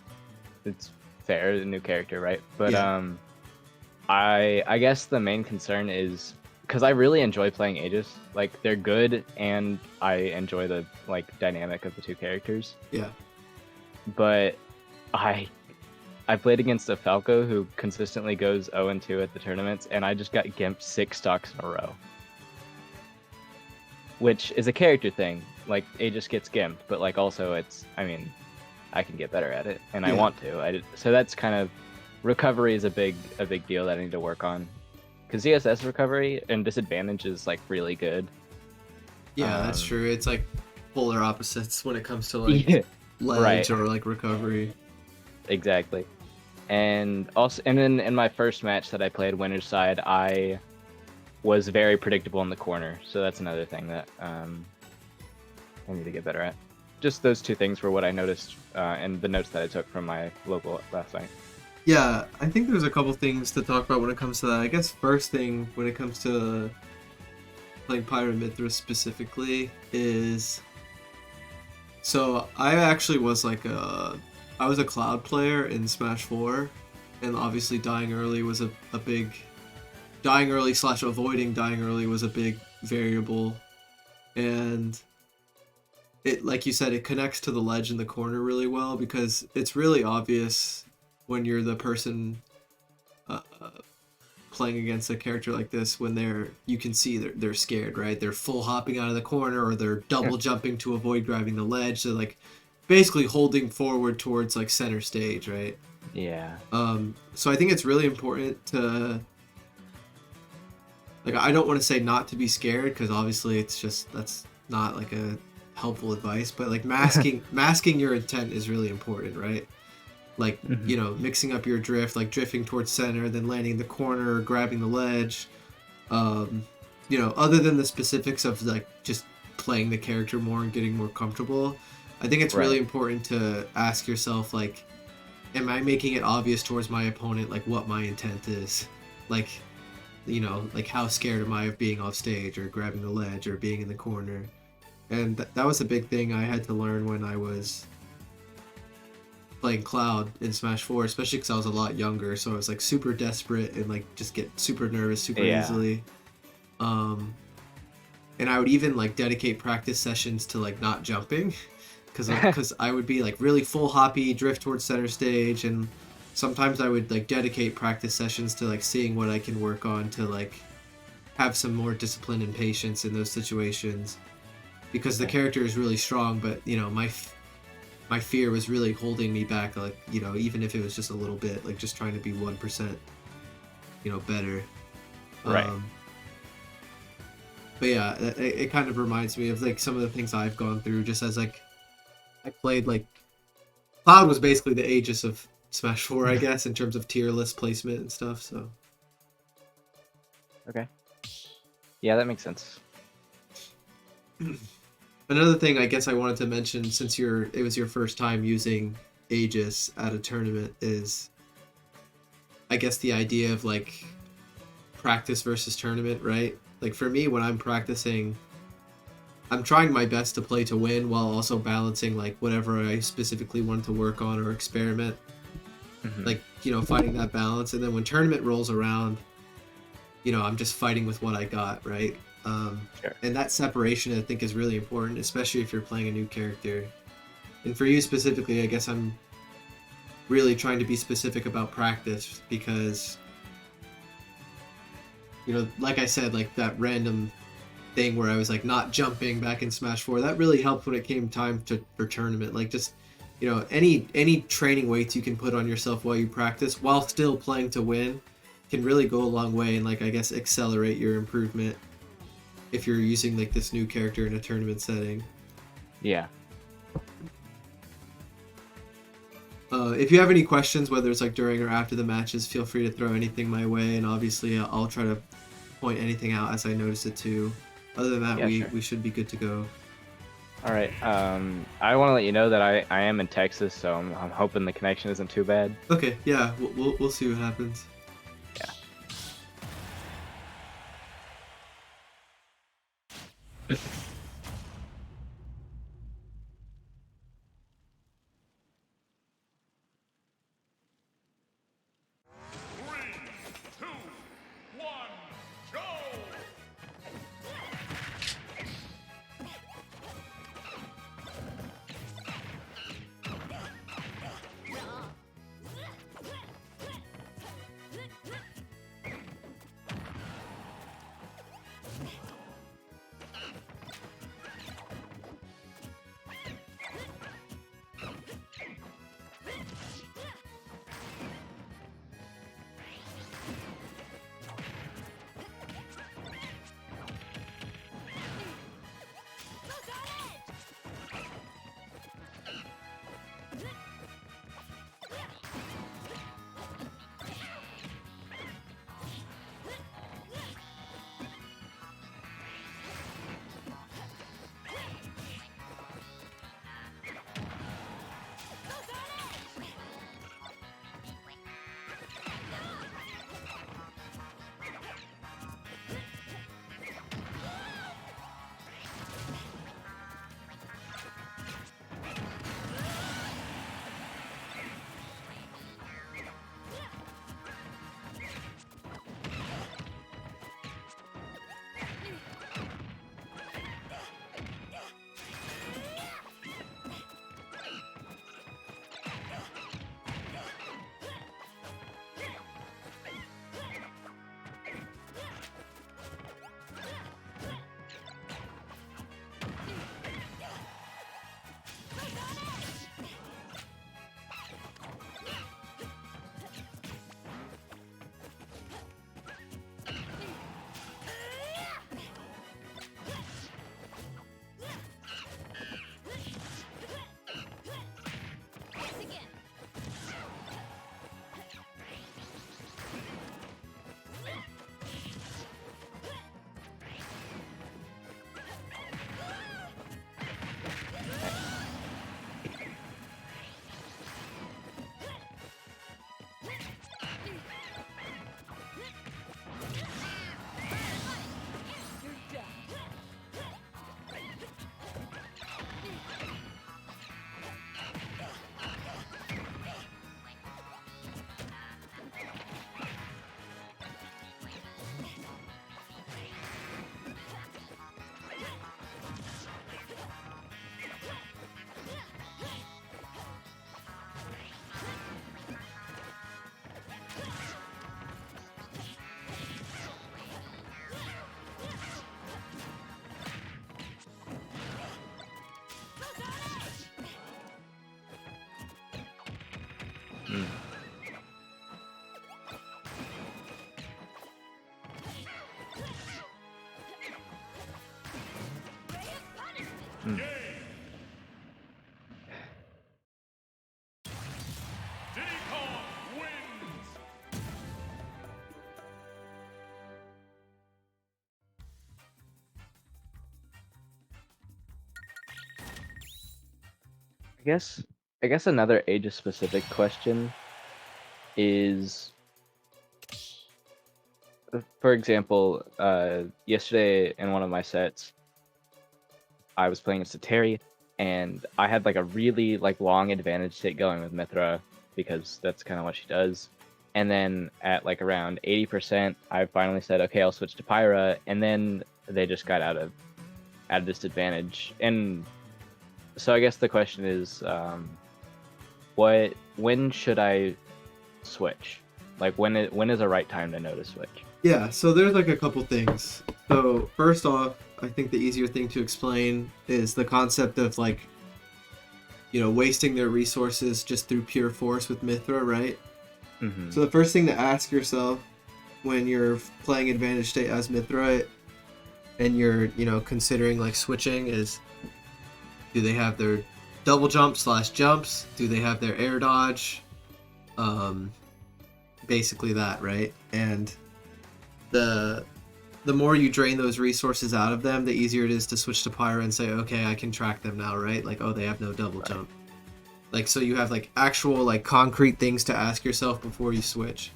it's fair, a new character, right? But Yeah. I guess the main concern is because I really enjoy playing Aegis. Like, they're good, and I enjoy the like dynamic of the two characters. Yeah. But I played against a Falco who consistently goes 0-2 at the tournaments, and I just got gimped 6 stocks in a row. Which is a character thing. Like, Aegis gets gimped, but like also it's, I mean, I can get better at it, and I Yeah. want to. So that's kind of recovery is a big deal that I need to work on. Because ZSS recovery and disadvantage is like really good. Yeah, that's true. It's like polar opposites when it comes to like ledge or like recovery. Exactly. And also, and then in my first match that I played winner's side, I was very predictable in the corner. So that's another thing that I need to get better at. Just those two things were what I noticed in the notes that I took from my local last night. Yeah, I think there's a couple things to talk about when it comes to that. I guess first thing when it comes to playing Pyra and Mythra specifically is, so I actually was like I was a Cloud player in Smash 4, and obviously dying early was a big, dying early / avoiding dying early was a big variable, and it, like you said, it connects to the ledge in the corner really well because it's really obvious when you're the person playing against a character like this when you can see they're scared, right? They're full hopping out of the corner, or they're double jumping to avoid grabbing the ledge. So like basically holding forward towards like center stage, right? Yeah. So I think it's really important to, like, I don't want to say not to be scared because obviously it's just, that's not like a helpful advice, but like masking your intent is really important, right? Like, you know, mixing up your drift, like drifting towards center, then landing in the corner, grabbing the ledge. You know, other than the specifics of like just playing the character more and getting more comfortable, I think it's really important to ask yourself, like, am I making it obvious towards my opponent, like, what my intent is? Like, you know, like, how scared am I of being off stage or grabbing the ledge or being in the corner? And that was a big thing I had to learn when I was playing Cloud in Smash 4, especially because I was a lot younger, so I was like super desperate and like just get super nervous super easily. And I would even like dedicate practice sessions to like not jumping because I would be like really full hoppy, drift towards center stage, and sometimes I would like dedicate practice sessions to like seeing what I can work on to like have some more discipline and patience in those situations, because the character is really strong, but you know, my fear was really holding me back, like, you know, even if it was just a little bit, like just trying to be 1%, you know, better. Right. But yeah, it kind of reminds me of like some of the things I've gone through just as like I played, like, Cloud was basically the Aegis of Smash 4, I guess, in terms of tier list placement and stuff, so. Okay. Yeah, that makes sense. Another thing I guess I wanted to mention, since it was your first time using Aegis at a tournament, is I guess the idea of like practice versus tournament, right? Like for me, when I'm practicing, I'm trying my best to play to win while also balancing like whatever I specifically want to work on or experiment. Like, you know, finding that balance. And then when tournament rolls around, you know, I'm just fighting with what I got, right? Sure. And that separation, I think, is really important, especially if you're playing a new character. And for you specifically, I guess I'm really trying to be specific about practice because, you know, like I said, like that random thing where I was like not jumping back in Smash 4, that really helped when it came time for tournament. Like just, you know, any training weights you can put on yourself while you practice while still playing to win can really go a long way and, like, I guess accelerate your improvement if you're using like this new character in a tournament setting. Yeah. If you have any questions, whether it's like during or after the matches, feel free to throw anything my way, and obviously I'll try to point anything out as I notice it too. Other than that, Yeah, we should be good to go. All right. I want to let you know that I am in Texas, so I'm hoping the connection isn't too bad. Okay, yeah, we'll see what happens. Yeah. 3, 2, 1, go! Mm. Mm. Diddy Kong wins. I guess another Aegis specific question is, for example, yesterday in one of my sets, I was playing against a Terry, and I had like a really like long advantage state going with Mythra because that's kind of what she does. And then at like around 80%, I finally said, okay, I'll switch to Pyra, and then they just got out of disadvantage. And so I guess the question is, when should I switch? Like when is the right time to know to switch? Yeah, so there's like a couple things. So first off, I think the easier thing to explain is the concept of like, wasting their resources just through pure force with Mythra, right? Mm-hmm. So the first thing to ask yourself when you're playing Advantage State as Mythra and you're, considering like switching is, do they have their double jumps? Do they have their air dodge? Basically that, right? And the more you drain those resources out of them, the easier it is to switch to Pyra and say, okay, I can track them now, right? Like, oh, they have no double jump. Like, so you have like actual like concrete things to ask yourself before you switch.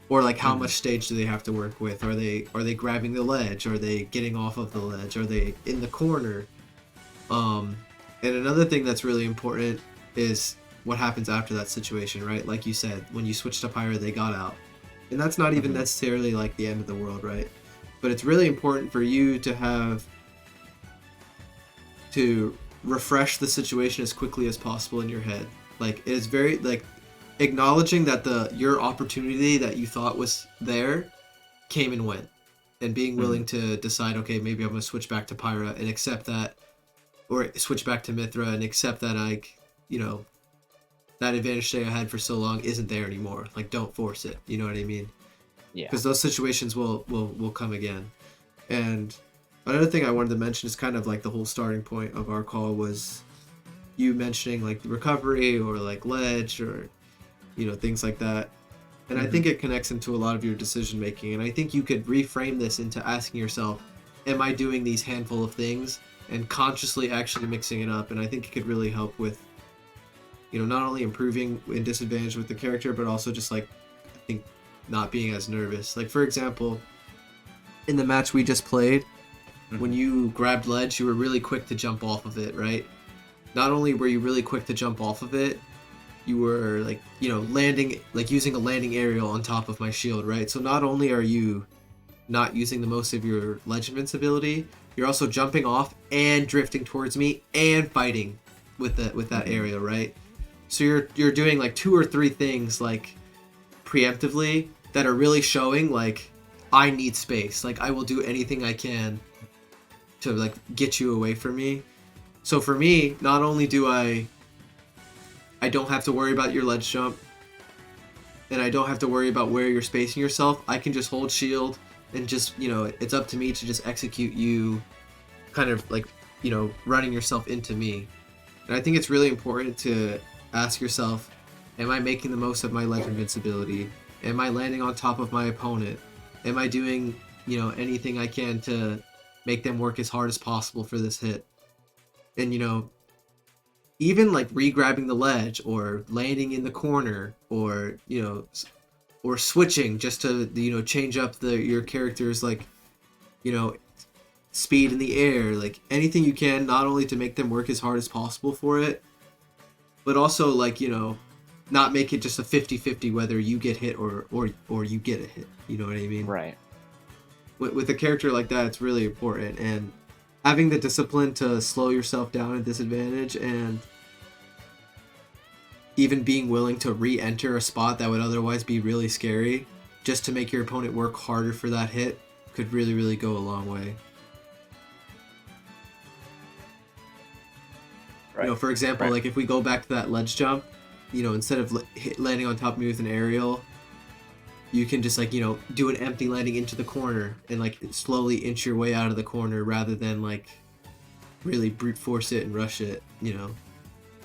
Or like how much stage do they have to work with? Are they grabbing the ledge? Are they getting off of the ledge? Are they in the corner? And another thing that's really important is what happens after that situation, right? Like you said, when you switch to Pyra, they got out. And that's not even necessarily like the end of the world, right? But it's really important for you to refresh the situation as quickly as possible in your head. Like, it is very, like, acknowledging that your opportunity that you thought was there came and went. And being willing to decide, okay, maybe I'm going to switch back to Pyra and accept that, or switch back to Mythra and accept that that advantage state I had for so long isn't there anymore. Like, don't force it. You know what I mean? Yeah. Because those situations will come again. And another thing I wanted to mention is kind of like the whole starting point of our call was you mentioning like the recovery or like ledge or, things like that. And I think it connects into a lot of your decision making. And I think you could reframe this into asking yourself, am I doing these handful of things? And consciously actually mixing it up. And I think it could really help with, not only improving in disadvantage with the character, but also just like, I think, not being as nervous. Like, for example, in the match we just played, when you grabbed ledge, you were really quick to jump off of it, right? Not only were you really quick to jump off of it, you were like, landing, like using a landing aerial on top of my shield, right? So not only are you not using the most of your ledge invincibility, you're also jumping off and drifting towards me and fighting with that aerial, right? So you're doing like 2 or 3 things like preemptively that are really showing like I need space. Like, I will do anything I can to like get you away from me. So for me, not only do I don't have to worry about your ledge jump, and I don't have to worry about where you're spacing yourself. I can just hold shield and just, it's up to me to just execute you kind of like, running yourself into me. And I think it's really important to ask yourself, am I making the most of my ledge invincibility? Am I landing on top of my opponent? Am I doing, anything I can to make them work as hard as possible for this hit? And, even like re-grabbing the ledge or landing in the corner or, or switching just to, change up your character's like, speed in the air, like anything you can, not only to make them work as hard as possible for it, but also like, not make it just a 50-50 whether you get hit or you get a hit. You know what I mean? Right. With a character like that, it's really important. And having the discipline to slow yourself down at disadvantage and even being willing to re-enter a spot that would otherwise be really scary just to make your opponent work harder for that hit could really, really go a long way. Right. For example, like if we go back to that ledge jump, you know, instead of landing on top of me with an aerial, you can just like, you know, do an empty landing into the corner and like slowly inch your way out of the corner rather than like really brute force it and rush it, you know.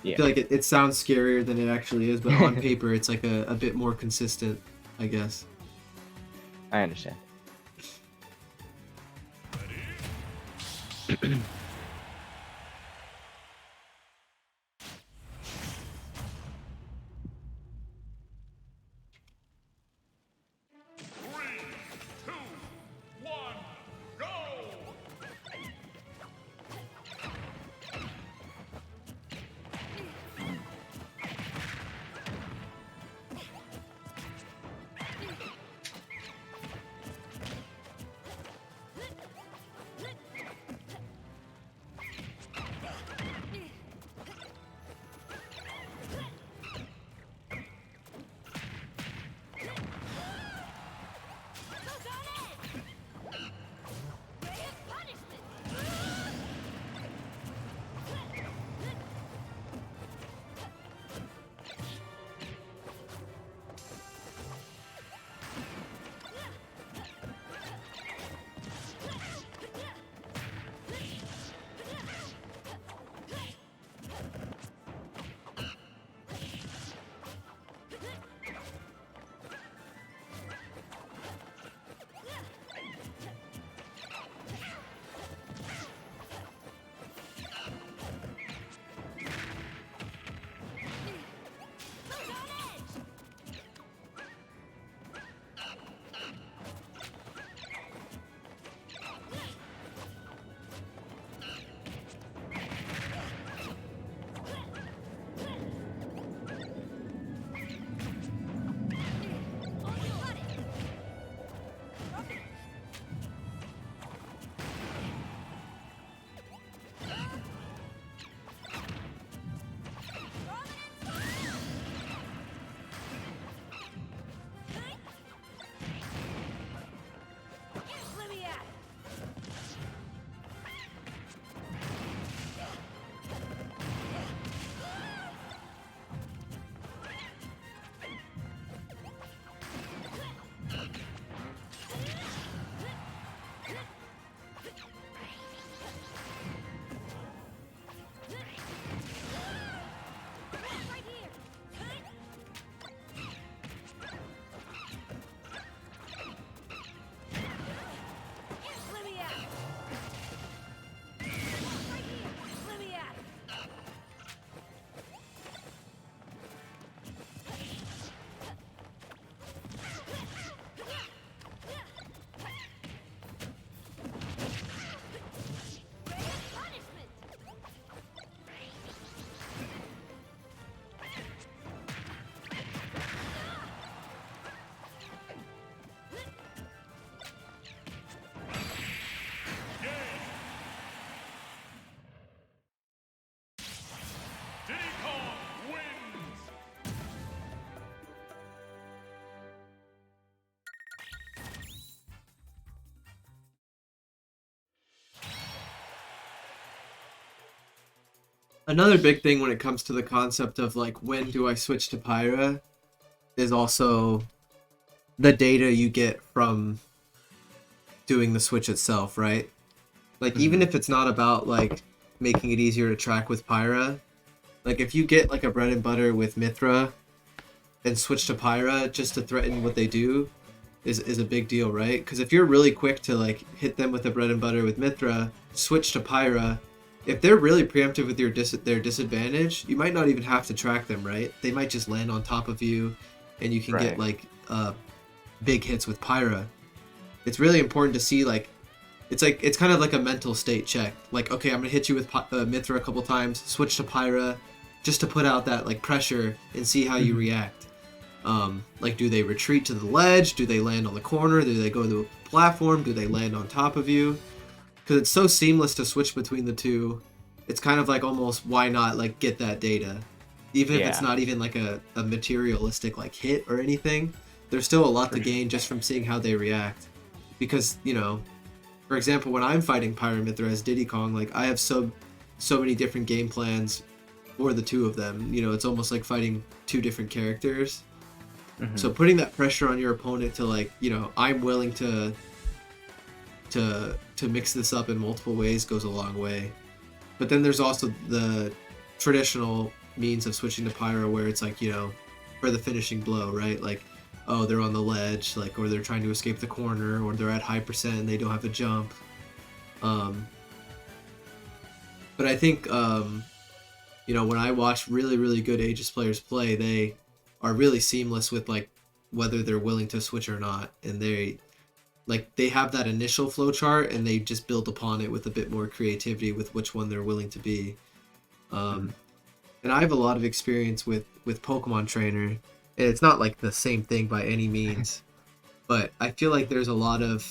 Yeah. I feel like it sounds scarier than it actually is, but on paper it's like a bit more consistent, I guess. I understand. Three, two, one, go! Diddy Kong wins! Another big thing when it comes to the concept of like when do I switch to Pyra is also the data you get from doing the switch itself, right? Like even if it's not about like making it easier to track with Pyra, like if you get like a bread and butter with Mythra and switch to Pyra just to threaten what they do is a big deal, right? Because if you're really quick to like hit them with the bread and butter with Mythra, switch to Pyra, if they're really preemptive with their disadvantage, you might not even have to track them, right? They might just land on top of you, and you can get like big hits with Pyra. It's really important to see like it's kind of like a mental state check. Like, okay, I'm gonna hit you with Mythra a couple times, switch to Pyra, just to put out that like pressure and see how you react. Like, do they retreat to the ledge? Do they land on the corner? Do they go to a platform? Do they land on top of you? Because it's so seamless to switch between the two. It's kind of like almost why not like get that data, even if it's not even like a materialistic like hit or anything. There's still a lot to gain just from seeing how they react. Because, you know, for example, when I'm fighting Pyra and Mythra as Diddy Kong, like I have so many different game plans or the two of them. You know, it's almost like fighting two different characters. Mhm. So putting that pressure on your opponent to, like, you know, I'm willing to mix this up in multiple ways goes a long way. But then there's also the traditional means of switching to Pyra where it's like, you know, for the finishing blow, right? Like, oh, they're on the ledge, like, or they're trying to escape the corner, or they're at high percent and they don't have a jump. But I think, you know, when I watch really, really good Aegis players play, they are really seamless with, like, whether they're willing to switch or not. And they have that initial flow chart and they just build upon it with a bit more creativity with which one they're willing to be. And I have a lot of experience with Pokemon Trainer, and it's not like the same thing by any means, but I feel like there's a lot of,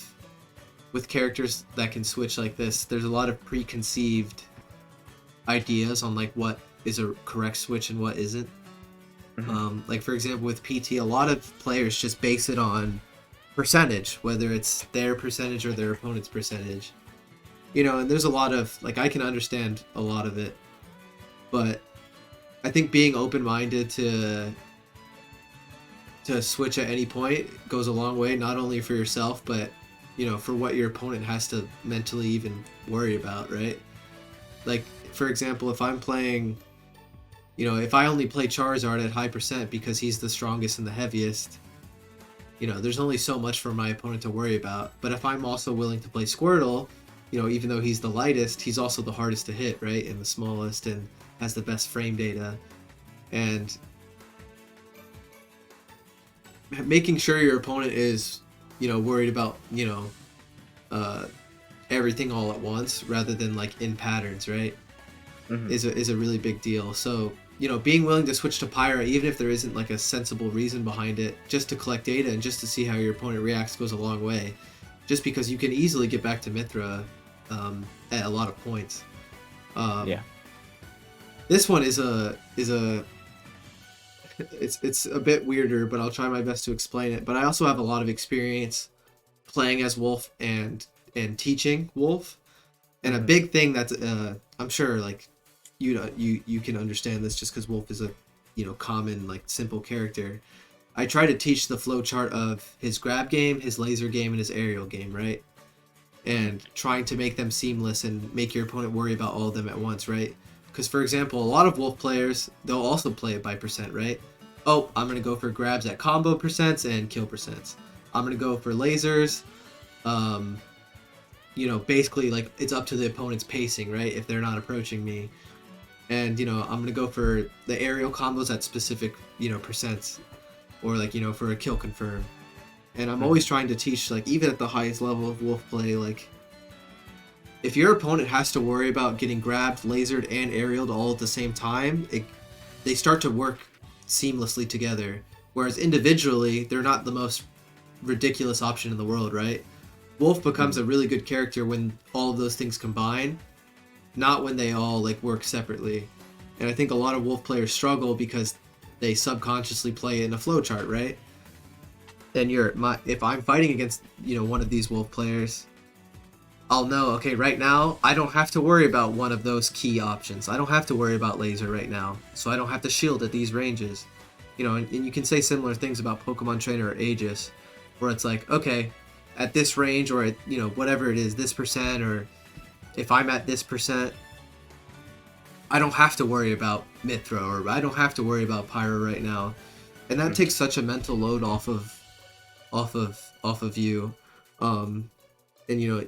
with characters that can switch like this, there's a lot of preconceived ideas on like what is a correct switch and what isn't. Like for example with PT, a lot of players just base it on percentage, whether it's their percentage or their opponent's percentage. You know, and there's a lot of, like, I can understand a lot of it, but I think being open-minded to switch at any point goes a long way, not only for yourself, but, you know, for what your opponent has to mentally even worry about, right? Like, for example, if I'm playing, you know, if I only play Charizard at high percent because he's the strongest and the heaviest, you know, there's only so much for my opponent to worry about. But if I'm also willing to play Squirtle, you know, even though he's the lightest, he's also the hardest to hit, right? And the smallest and has the best frame data. And making sure your opponent is, you know, worried about, you know, everything all at once rather than like in patterns, right? Is a really big deal. So, you know, being willing to switch to Pyra, even if there isn't like a sensible reason behind it, just to collect data and just to see how your opponent reacts goes a long way. Just because you can easily get back to Mythra at a lot of points. Yeah. This one is it's a bit weirder, but I'll try my best to explain it. But I also have a lot of experience playing as Wolf and teaching Wolf, and a big thing that's I'm sure like you can understand this just because Wolf is a, you know, common, like, simple character. I try to teach the flow chart of his grab game, his laser game, and his aerial game, right? And trying to make them seamless and make your opponent worry about all of them at once, right? Because, for example, a lot of Wolf players, they'll also play it by percent, right? Oh, I'm going to go for grabs at combo percents and kill percents. I'm going to go for lasers. You know, basically, like, it's up to the opponent's pacing, right? If they're not approaching me. And, you know, I'm going to go for the aerial combos at specific, you know, percents. Or, like, you know, for a kill confirm. And I'm always trying to teach, like, even at the highest level of Wolf play, like, if your opponent has to worry about getting grabbed, lasered, and aerialed all at the same time, they start to work seamlessly together. Whereas individually, they're not the most ridiculous option in the world, right? Wolf becomes a really good character when all of those things combine, not when they all, like, work separately. And I think a lot of Wolf players struggle because they subconsciously play it in a flowchart, right? And if I'm fighting against, you know, one of these Wolf players, I'll know, okay, right now, I don't have to worry about one of those key options. I don't have to worry about laser right now, so I don't have to shield at these ranges. You know, and you can say similar things about Pokemon Trainer or Aegis, where it's like, okay, at this range, or at, you know, whatever it is, this percent, or if I'm at this percent, I don't have to worry about Mythra, or I don't have to worry about Pyra right now. And that takes such a mental load off of you. And, you know,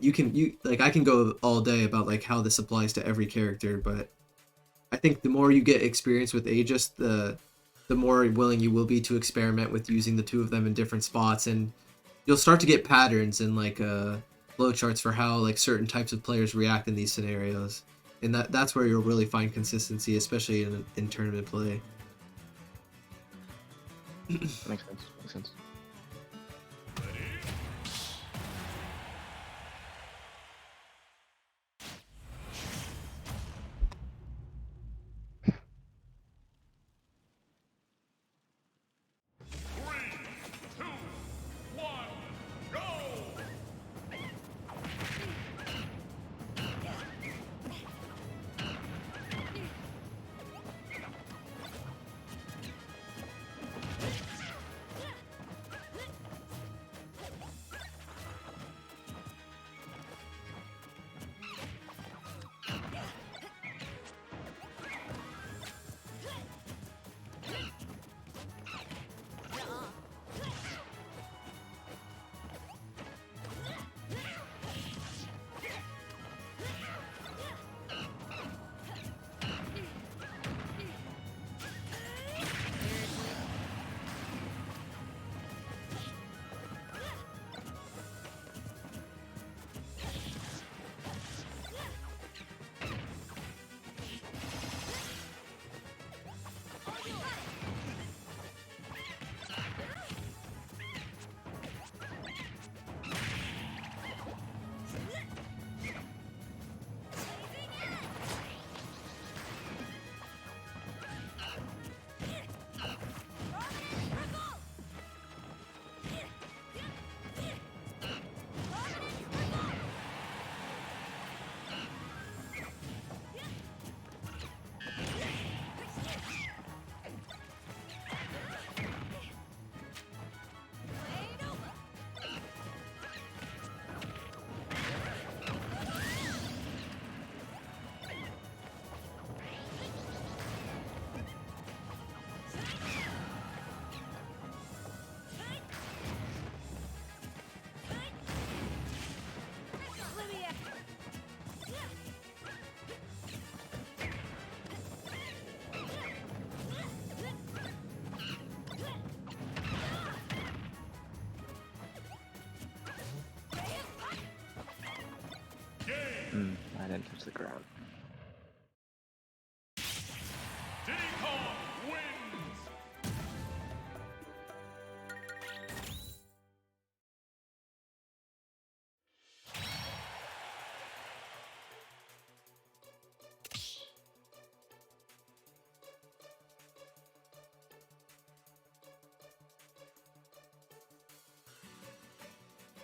I can go all day about, like, how this applies to every character, but I think the more you get experience with Aegis, the more willing you will be to experiment with using the two of them in different spots, and you'll start to get patterns and, like, flowcharts for how, like, certain types of players react in these scenarios, and that's where you'll really find consistency, especially in tournament play. Makes sense. I didn't touch the ground. Diddy Kong wins.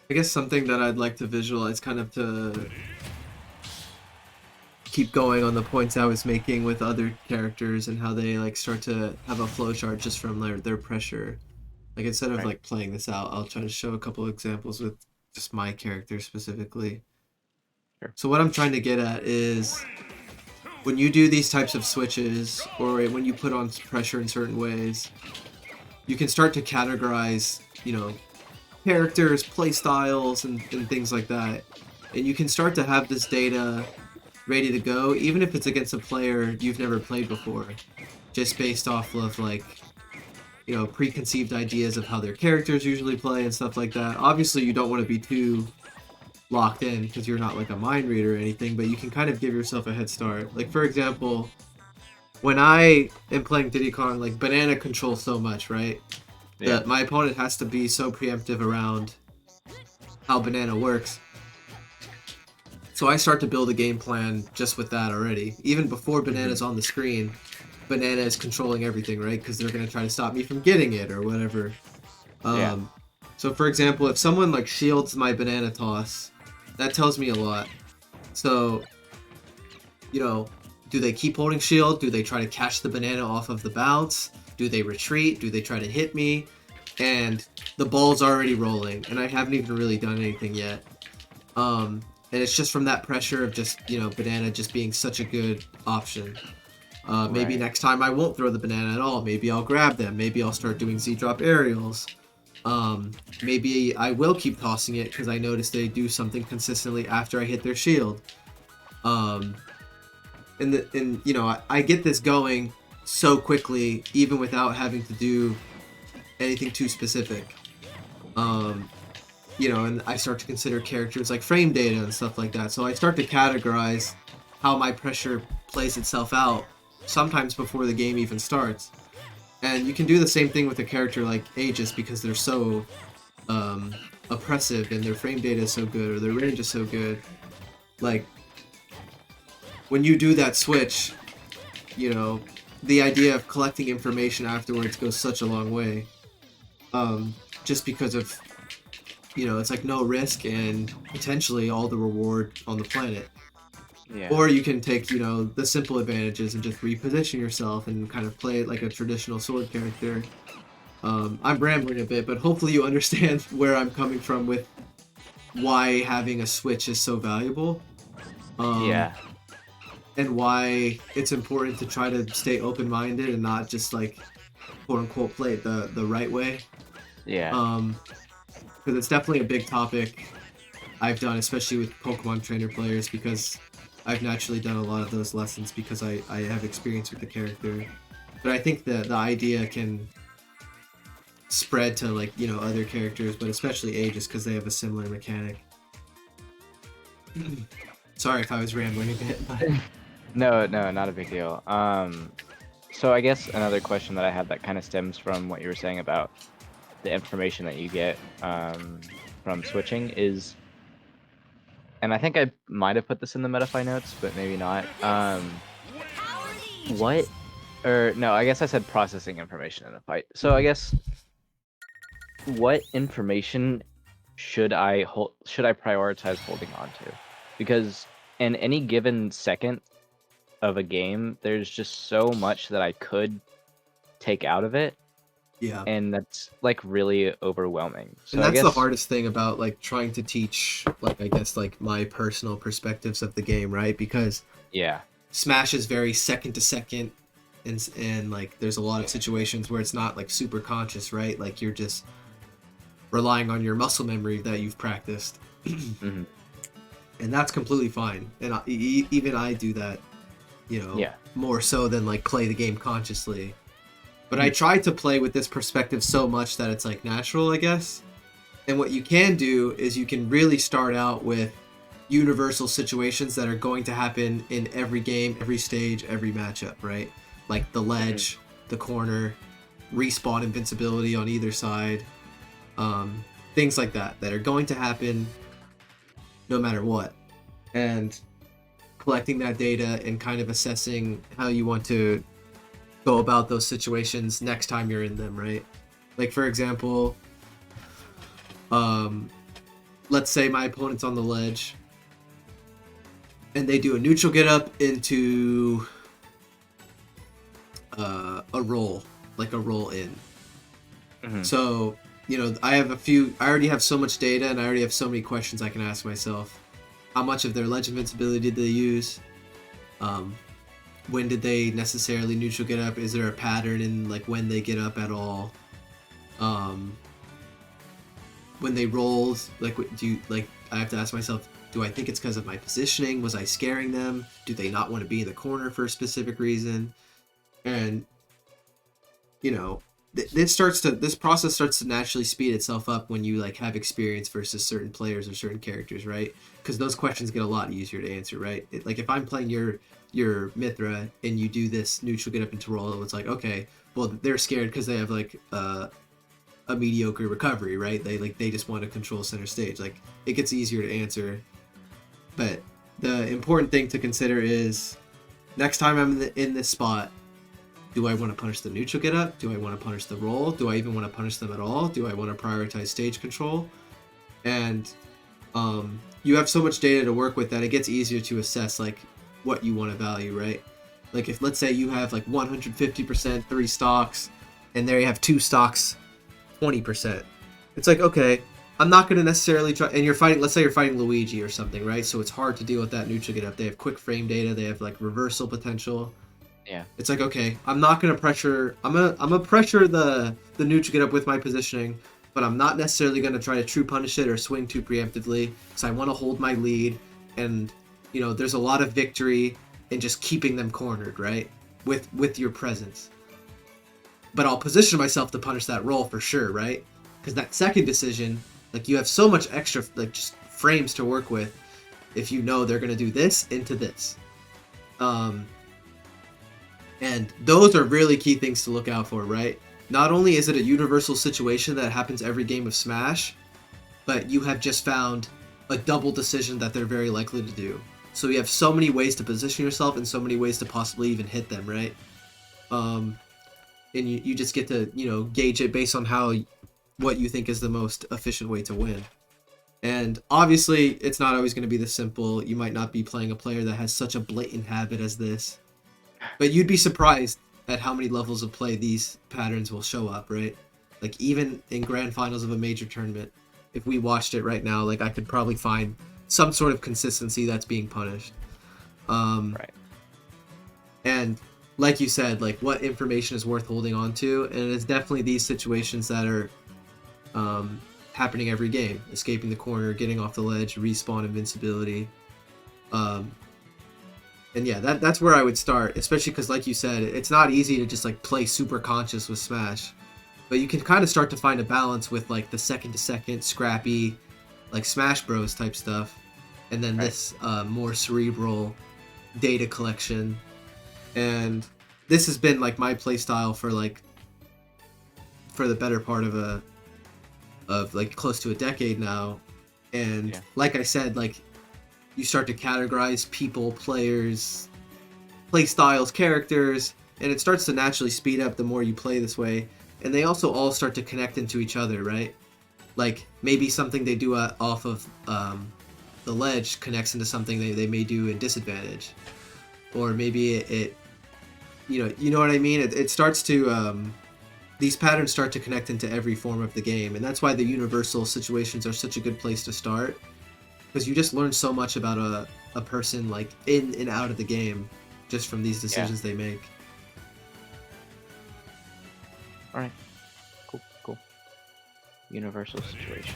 I guess something that I'd like to visualize, kind of to keep going on the points I was making with other characters and how they like start to have a flowchart just from their pressure. Like instead of Right. like playing this out, I'll try to show a couple of examples with just my character specifically. Sure. So what I'm trying to get at is when you do these types of switches, or when you put on pressure in certain ways, you can start to categorize, you know, characters, play styles, and things like that. And you can start to have this data ready to go, even if it's against a player you've never played before, just based off of like, you know, preconceived ideas of how their characters usually play and stuff like that. Obviously, you don't want to be too locked in because you're not like a mind reader or anything, but you can kind of give yourself a head start. Like for example, when I am playing Diddy Kong, like banana controls so much, right? Yeah. That my opponent has to be so preemptive around how banana works. So I start to build a game plan just with that already. Even before banana's on the screen, banana is controlling everything, right? Because they're going to try to stop me from getting it or whatever. Yeah. So for example, if someone like shields my banana toss, that tells me a lot. So, you know, do they keep holding shield? Do they try to catch the banana off of the bounce? Do they retreat? Do they try to hit me? And the ball's already rolling, and I haven't even really done anything yet. And it's just from that pressure of just, you know, banana just being such a good option. Maybe Right. next time I won't throw the banana at all. Maybe I'll grab them. Maybe I'll start doing Z-drop aerials. Maybe I will keep tossing it because I notice they do something consistently after I hit their shield. And you know, I get this going so quickly, even without having to do anything too specific. You know, and I start to consider characters like frame data and stuff like that. So I start to categorize how my pressure plays itself out, sometimes before the game even starts. And you can do the same thing with a character like Aegis because they're so oppressive and their frame data is so good or their range is so good. Like, when you do that switch, you know, the idea of collecting information afterwards goes such a long way. Just because of, you know, it's like no risk and potentially all the reward on the planet. Yeah. Or you can take, you know, the simple advantages and just reposition yourself and kind of play it like a traditional sword character. I'm rambling a bit, but hopefully you understand where I'm coming from with why having a switch is so valuable. Yeah. And why it's important to try to stay open-minded and not just like quote-unquote play it the right way. Yeah. Because it's definitely a big topic I've done, especially with Pokemon trainer players, because I've naturally done a lot of those lessons because I have experience with the character. But I think the idea can spread to, like, you know, other characters, but especially Aegis because they have a similar mechanic. Sorry if I was rambling a bit, but... No, not a big deal. So I guess another question that I have that kind of stems from what you were saying about the information that you get from switching is, and I think I might have put this in the Metafy notes, but maybe not. I guess I said processing information in a fight. So I guess what information should I prioritize holding on to? Because in any given second of a game, there's just so much that I could take out of it. Yeah. And that's like really overwhelming. So And that's I guess the hardest thing about like trying to teach, like, I guess, like my personal perspectives of the game, right? Because yeah, Smash is very second to second, and like there's a lot of situations where it's not like super conscious, right? Like you're just relying on your muscle memory that you've practiced. Mhm. And that's completely fine. And even I do that, you know, Yeah. more so than like play the game consciously. But I try to play with this perspective so much that it's like natural, I guess. And what you can do is you can really start out with universal situations that are going to happen in every game, every stage, every matchup, right? Like the ledge, the corner, respawn invincibility on either side, things like that are going to happen no matter what. And collecting that data and kind of assessing how you want to go about those situations next time you're in them, right? Like, for example, let's say my opponent's on the ledge and they do a neutral get up into a roll, like a roll in. So, you know, I already have so much data and I already have so many questions I can ask myself. How much of their ledge invincibility did they use? When did they necessarily neutral get up? Is there a pattern in like when they get up at all? When they rolled, like, I have to ask myself, do I think it's because of my positioning? Was I scaring them? Do they not want to be in the corner for a specific reason? And, you know, this process starts to naturally speed itself up when you like have experience versus certain players or certain characters, right? Because those questions get a lot easier to answer, right? Like if I'm playing your Mythra and you do this neutral get up into roll, it's like, okay, well they're scared because they have like a mediocre recovery, right? They just want to control center stage. Like it gets easier to answer, but the important thing to consider is next time I'm in this spot. Do I want to punish the neutral get up? Do I want to punish the roll? Do I even want to punish them at all? Do I want to prioritize stage control? And you have so much data to work with that it gets easier to assess like what you want to value, right? Like if let's say you have like 150% 3 stocks and there you have 2 stocks 20%. It's like, okay, I'm not going to necessarily try, and let's say you're fighting Luigi or something, right? So it's hard to deal with that neutral get up. They have quick frame data, they have like reversal potential. Yeah. It's like, okay, I'm not gonna pressure. I'm gonna pressure the neutral get up with my positioning, but I'm not necessarily gonna try to true punish it or swing too preemptively because I want to hold my lead. And you know, there's a lot of victory in just keeping them cornered, right? With your presence. But I'll position myself to punish that roll for sure, right? Because that second decision, like you have so much extra like just frames to work with, if you know they're gonna do this into this. And those are really key things to look out for, right? Not only is it a universal situation that happens every game of Smash, but you have just found a double decision that they're very likely to do. So you have so many ways to position yourself and so many ways to possibly even hit them, right? And you just get to, you know, gauge it based on what you think is the most efficient way to win. And obviously, it's not always going to be this simple. You might not be playing a player that has such a blatant habit as this. But you'd be surprised at how many levels of play these patterns will show up, right? Like even in grand finals of a major tournament, if we watched it right now, like I could probably find some sort of consistency that's being punished. Right. And like you said, like what information is worth holding on to, and it's definitely these situations that are happening every game. Escaping the corner, getting off the ledge, respawn invincibility. And yeah, that's where I would start, especially because, like you said, it's not easy to just like play super conscious with Smash, but you can kind of start to find a balance with like the second-to-second, scrappy, like Smash Bros type stuff, and then this more cerebral data collection. And this has been like my playstyle for the better part of like close to a decade now. And like I said, like you start to categorize people, players, play styles, characters, and it starts to naturally speed up the more you play this way. And they also all start to connect into each other, right? Like maybe something they do off of the ledge connects into something they may do in disadvantage, or maybe it you know what I mean. It starts to these patterns start to connect into every form of the game, and that's why the universal situations are such a good place to start. Because you just learn so much about a person, like, in and out of the game, just from these decisions they make. Alright. Cool. Universal situations.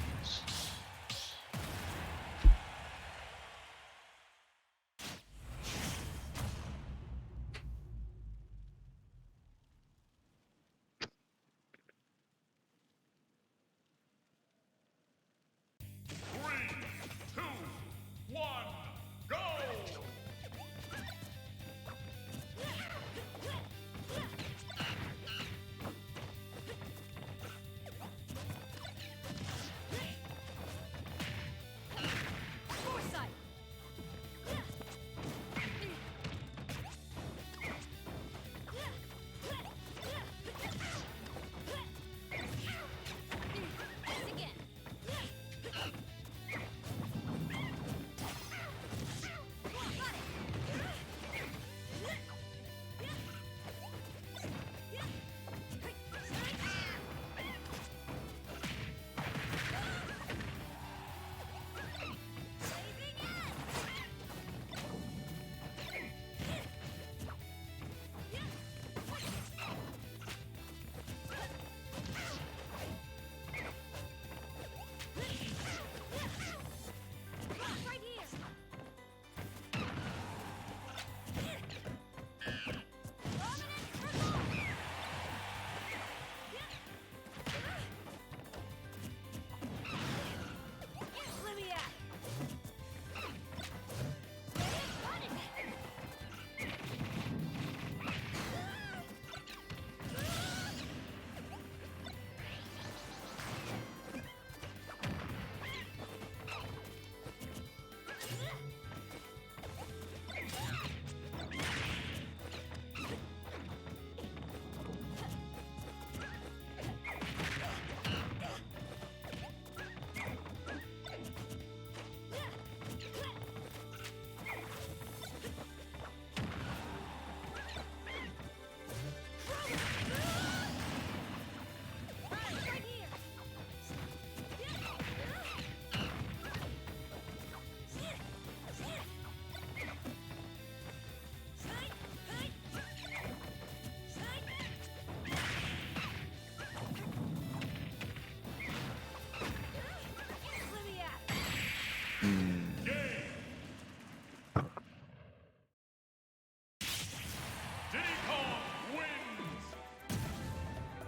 Three, two, one,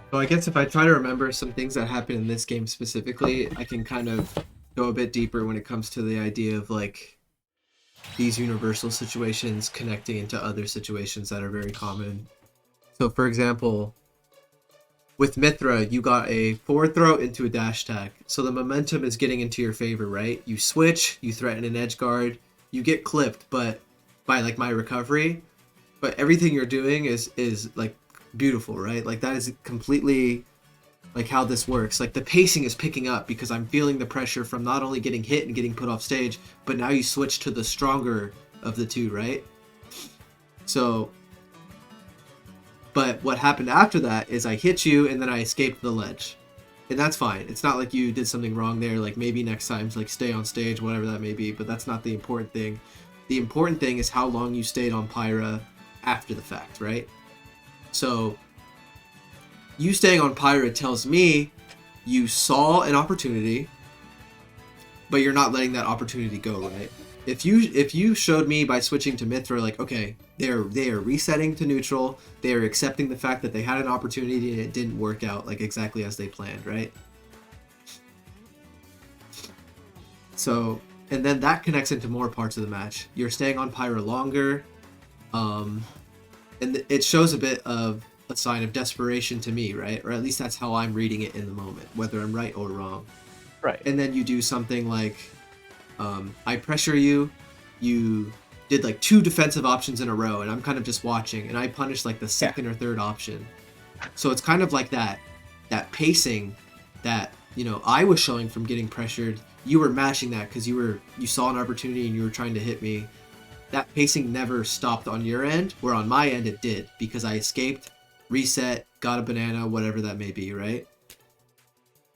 So I guess if I try to remember some things that happened in this game specifically, I can kind of go a bit deeper when it comes to the idea of like these universal situations connecting into other situations that are very common. So for example, with Mythra, you got a forward throw into a dash attack. So the momentum is getting into your favor, right? You switch, you threaten an edge guard, you get clipped, but by like my recovery, but everything you're doing is like beautiful, right? Like that is completely like how this works. Like the pacing is picking up because I'm feeling the pressure from not only getting hit and getting put off stage, but now you switch to the stronger of the two, right? So, but what happened after that is I hit you and then I escaped the ledge. And that's fine. It's not like you did something wrong there. Like maybe next time, like stay on stage, whatever that may be. But that's not the important thing. The important thing is how long you stayed on Pyra after the fact, right? So you staying on Pyra tells me you saw an opportunity, but you're not letting that opportunity go, right? If you showed me by switching to Mythra, like, okay, they are resetting to neutral, they are accepting the fact that they had an opportunity and it didn't work out like exactly as they planned, right? So, and then that connects into more parts of the match. You're staying on Pyra longer, and it shows a bit of a sign of desperation to me, right? Or at least that's how I'm reading it in the moment, whether I'm right or wrong. Right. And then you do something like, I pressure you, you did like 2 defensive options in a row, and I'm kind of just watching, and I punish like the second or third option. So it's kind of like that pacing that, you know, I was showing from getting pressured. You were matching that because you saw an opportunity and you were trying to hit me. That pacing never stopped on your end, where on my end it did, because I escaped, reset, got a banana, whatever that may be, right?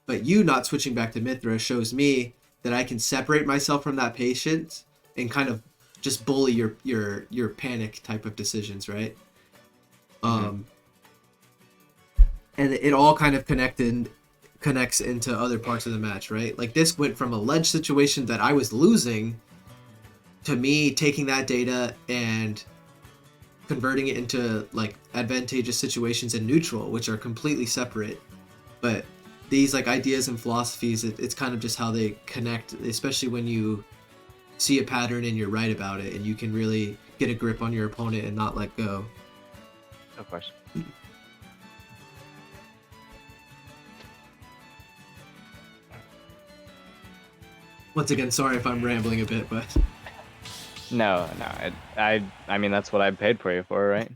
But you not switching back to Mythra shows me that I can separate myself from that patience and kind of just bully your panic type of decisions, right? And it all kind of connects into other parts of the match, right? Like this went from a ledge situation that I was losing to me taking that data and converting it into like advantageous situations in neutral, which are completely separate. But these like ideas and philosophies, it's kind of just how they connect, especially when you see a pattern and you're right about it, and you can really get a grip on your opponent and not let go. Of course. Once again, sorry if I'm rambling a bit, but No. I mean that's what I paid for you for, right?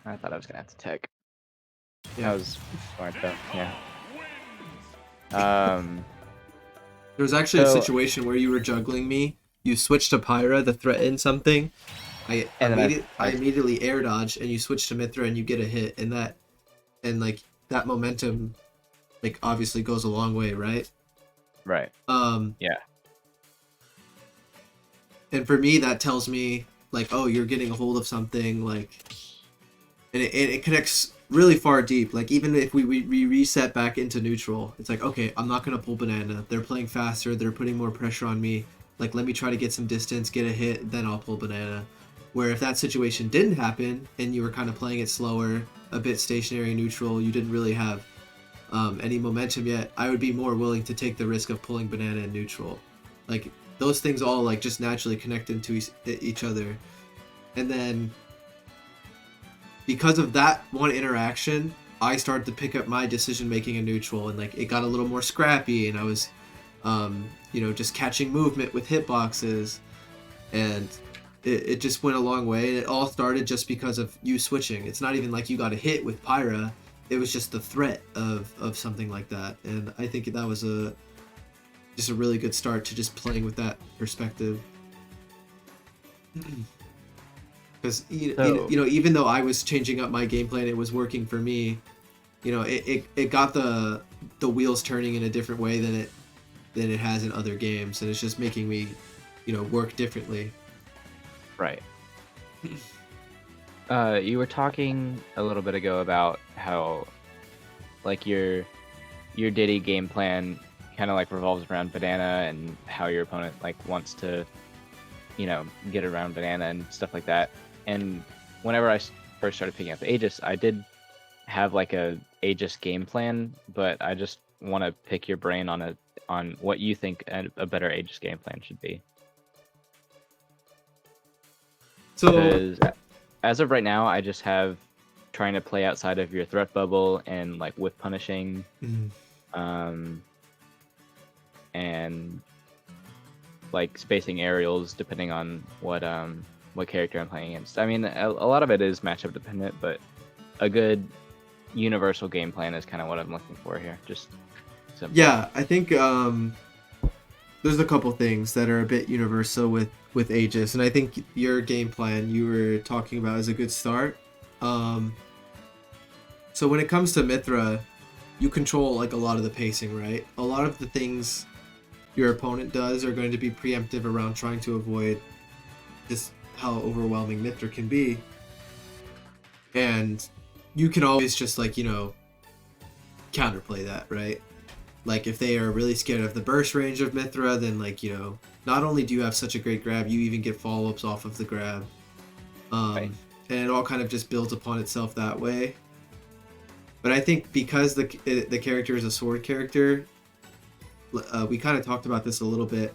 I thought I was gonna have to tech. Yeah. That was smart though. Yeah. There was actually a So- situation where you were juggling me. You switched to Pyra to threaten something. I And then I immediately air dodge, and you switch to Mythra, and you get a hit, and like that momentum, like obviously goes a long way, right? Right. Yeah. And for me, that tells me like, oh, you're getting a hold of something, like, and it connects really far deep. Like even if we reset back into neutral, it's like, okay, I'm not gonna pull banana. They're playing faster. They're putting more pressure on me. Like, let me try to get some distance, get a hit, then I'll pull banana. Where if that situation didn't happen and you were kind of playing it slower, a bit stationary neutral, you didn't really have any momentum yet, I would be more willing to take the risk of pulling banana in neutral. Like those things all like just naturally connect into each other. And then because of that one interaction, I started to pick up my decision making in neutral, and like it got a little more scrappy, and I was just catching movement with hitboxes, and it just went a long way. And it all started just because of you switching. It's not even like you got a hit with Pyra, it was just the threat of something like that. And I think that was just a really good start to just playing with that perspective. Because even though I was changing up my gameplay and it was working for me, it got the wheels turning in a different way than it has in other games, and it's just making me work differently. Right. You were talking a little bit ago about how like your Diddy game plan kind of like revolves around banana, and how your opponent like wants to get around banana and stuff like that. And whenever I first started picking up Aegis, I did have like a Aegis game plan, but I just want to pick your brain on what you think a better Aegis game plan should be. So Because as of right now, I just have trying to play outside of your threat bubble and like whip punishing, and like spacing aerials depending on what character I'm playing against. I mean, a lot of it is matchup dependent, but a good universal game plan is kind of what I'm looking for here. Just simple. Yeah, I think there's a couple things that are a bit universal with Aegis, and I think your game plan you were talking about is a good start. So when it comes to Mythra, you control like a lot of the pacing, right? A lot of the things your opponent does are going to be preemptive around trying to avoid just how overwhelming Mythra can be. And you can always just like, counterplay that, right? Like if they are really scared of the burst range of Mythra, then like, not only do you have such a great grab, you even get follow-ups off of the grab. Right. And it all kind of just builds upon itself that way. But I think because the character is a sword character, we kind of talked about this a little bit.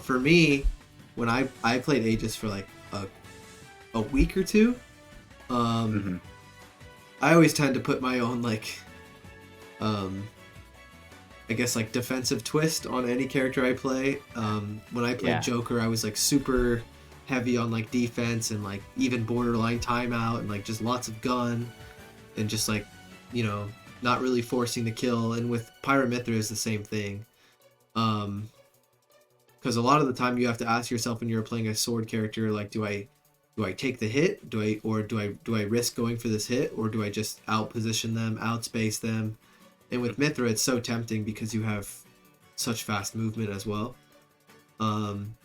For me, when I played Aegis for like a week or two, I always tend to put my own like, I guess like defensive twist on any character I play. When I played Joker, I was like super heavy on like defense and like even borderline timeout and like just lots of gun and just like not really forcing the kill. And with Pyra and Mythra is the same thing. Because a lot of the time you have to ask yourself when you're playing a sword character, like, do I take the hit? Do I risk going for this hit, or do I just outposition them, outspace them? And with Mythra, it's so tempting because you have such fast movement as well. Um,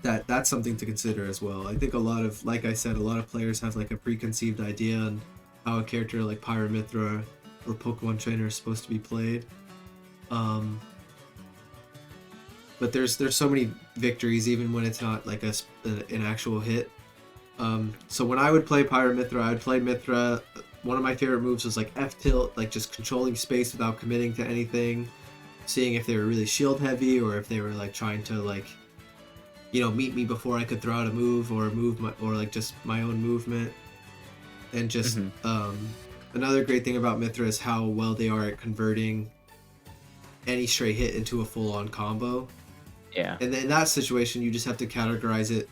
that's something to consider as well. I think a lot of, like I said, a lot of players have like a preconceived idea on how a character like Pyra and Mythra or Pokemon Trainer is supposed to be played. But there's so many victories even when it's not like an actual hit. So when I would play Pyra and Mythra, I would play Mythra. One of my favorite moves was like F tilt, like just controlling space without committing to anything, seeing if they were really shield heavy or if they were like trying to like, you know, meet me before I could throw out a move or or like just my own movement. And just another great thing about Mythra is how well they are at converting any stray hit into a full-on combo. Yeah. And then in that situation, you just have to categorize it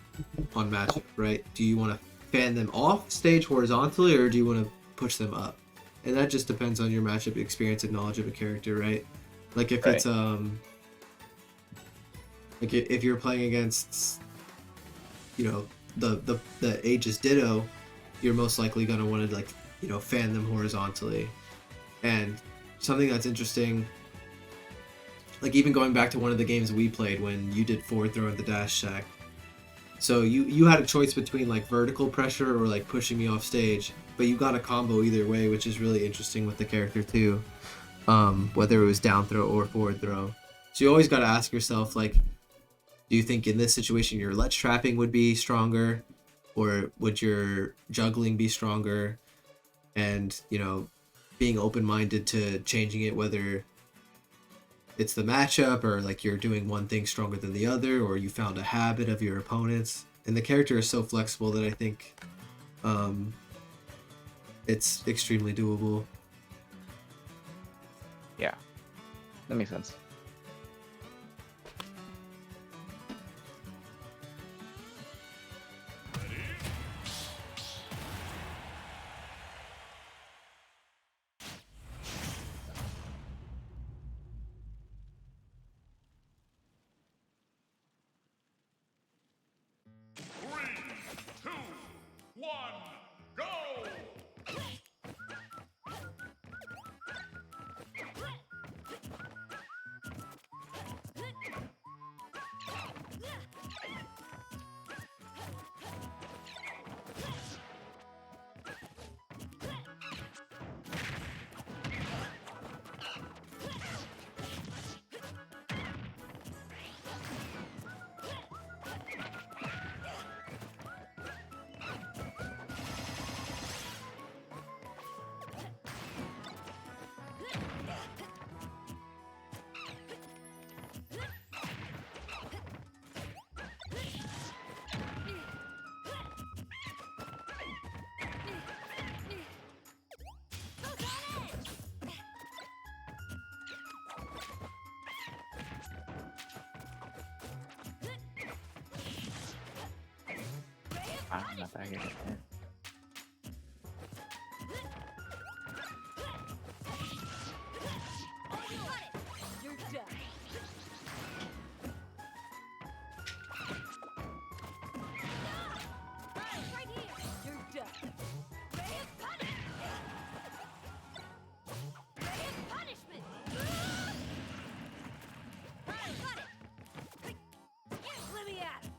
on matchup, right? Do you want to fan them off stage horizontally, or do you want to push them up? And that just depends on your matchup experience and knowledge of a character, right? Like if it's like if you're playing against, you know, the Aegis Ditto, you're most likely gonna want to like, you know, fan them horizontally. And something that's interesting, like even going back to one of the games we played when you did forward throw at the dash shack. So you had a choice between like vertical pressure or like pushing me off stage, but you got a combo either way, which is really interesting with the character too. Whether it was down throw or forward throw. So you always got to ask yourself, like, do you think in this situation your ledge trapping would be stronger, or would your juggling be stronger? And, you know, being open-minded to changing it, whether it's the matchup or like you're doing one thing stronger than the other, or you found a habit of your opponents. And the character is so flexible that I think it's extremely doable. Yeah, that makes sense. Go! I'm not that good. You're done. Right here. You're done. Ray of punishment. Got it. Let me at him.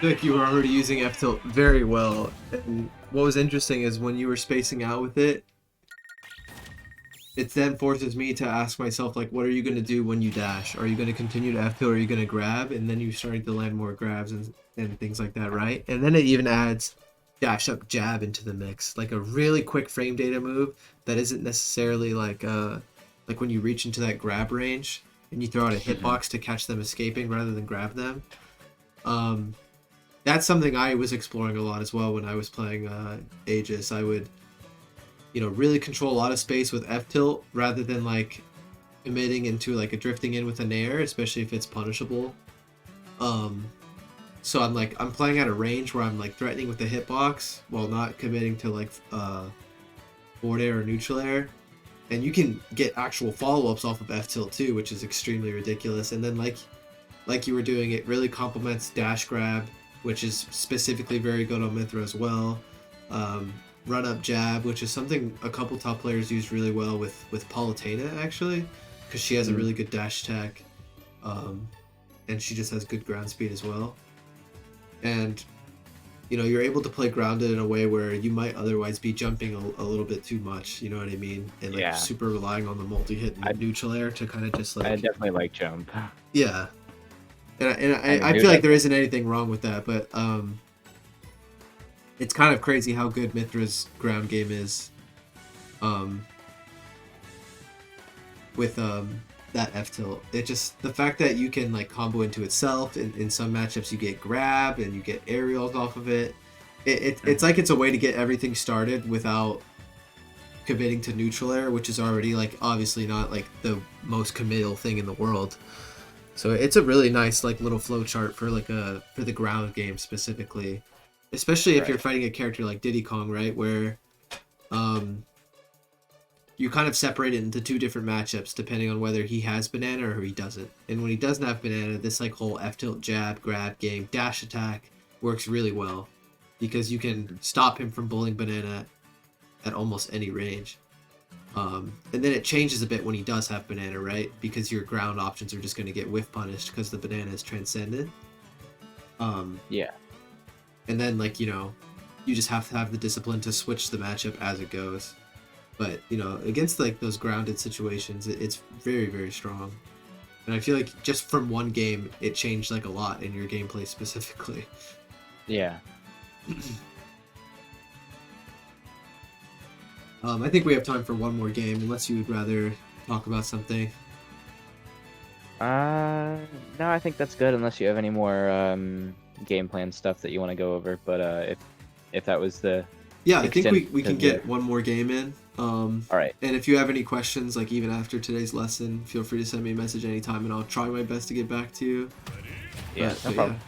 Like you were already using F tilt very well, and what was interesting is when you were spacing out with it, it then forces me to ask myself, like, what are you going to do when you dash? Are you going to continue to F tilt, or are you going to grab? And then you're starting to land more grabs and things like that, right? And then it even adds dash up jab into the mix, like a really quick frame data move that isn't necessarily like when you reach into that grab range and you throw out a hitbox to catch them escaping rather than grab them. That's something I was exploring a lot as well when I was playing Aegis. I would, really control a lot of space with F tilt rather than like committing into like a drifting in with an air, especially if it's punishable. So I'm playing at a range where I'm like threatening with the hitbox while not committing to like forward air or neutral air. And you can get actual follow-ups off of F tilt too, which is extremely ridiculous. And then like you were doing, it really complements dash grab, which is specifically very good on Mythra as well. Run up jab, which is something a couple top players use really well with Palutena actually, because she has a really good dash attack, and she just has good ground speed as well. And you're able to play grounded in a way where you might otherwise be jumping a little bit too much, you know what I mean? And like super relying on the multi-hit and neutral air to kind of just like... I definitely like jump. Yeah. And I feel like there isn't anything wrong with that, but it's kind of crazy how good Mythra's ground game is with that F tilt. It just, the fact that you can like combo into itself, in some matchups you get grab and you get aerials off of it. It's like it's a way to get everything started without committing to neutral air, which is already like obviously not like the most committal thing in the world. So it's a really nice like little flow chart for like for the ground game specifically, especially if you're fighting a character like Diddy Kong, right, where you kind of separate it into two different matchups depending on whether he has banana or he doesn't. And when he doesn't have banana, this like whole F tilt jab grab game dash attack works really well because you can stop him from bowling banana at almost any range. And then it changes a bit when he does have banana, right? Because your ground options are just going to get whiff punished because the banana is transcended. Yeah. And then like, you just have to have the discipline to switch the matchup as it goes. But, against like those grounded situations, it's very, very strong. And I feel like just from one game, it changed like a lot in your gameplay specifically. Yeah. I think we have time for one more game, unless you would rather talk about something. No, I think that's good, unless you have any more game plan stuff that you want to go over. But if that was the... Yeah, I think we can get one more game in. All right. And if you have any questions, like even after today's lesson, feel free to send me a message anytime, and I'll try my best to get back to you. Yeah, no problem.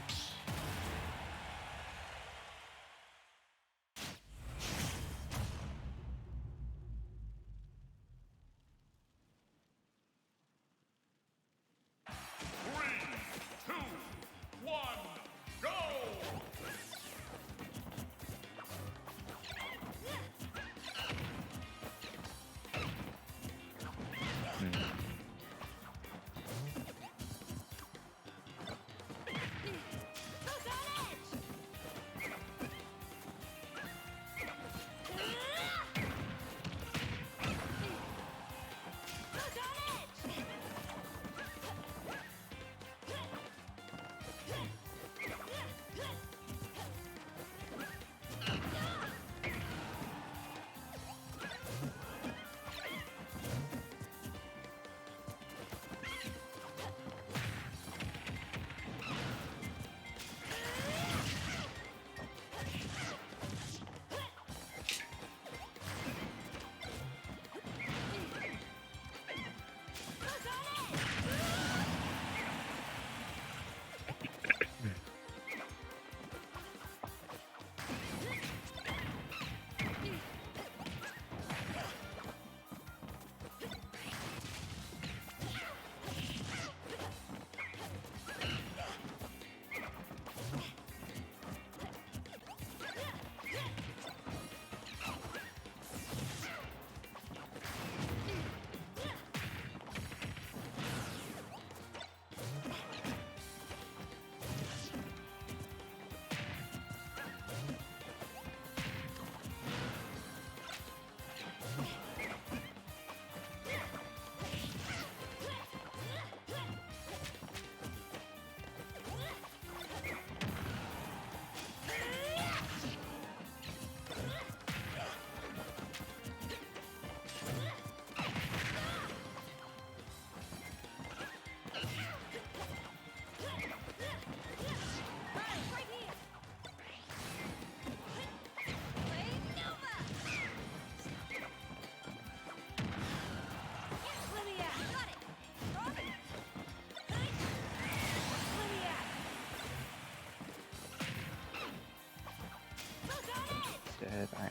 ahead. I am.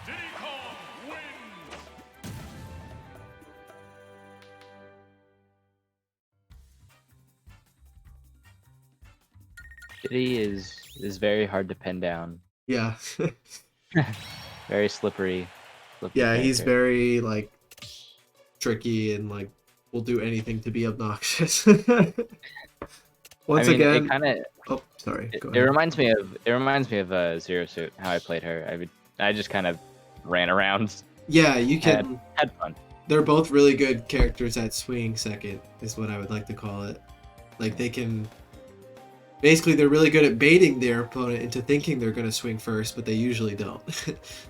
Diddy Kong wins! Diddy is very hard to pin down. Yeah. Very slippery. Yeah, he's character. very like tricky and like will do anything to be obnoxious. Once I mean, again, it kind of oh, sorry. it, Go it ahead. reminds me of Zero Suit. How I played her. I just kind of ran around. Yeah, you can. Had fun. They're both really good characters at swinging second, is what I would like to call it. Like they can. Basically, they're really good at baiting their opponent into thinking they're going to swing first, but they usually don't.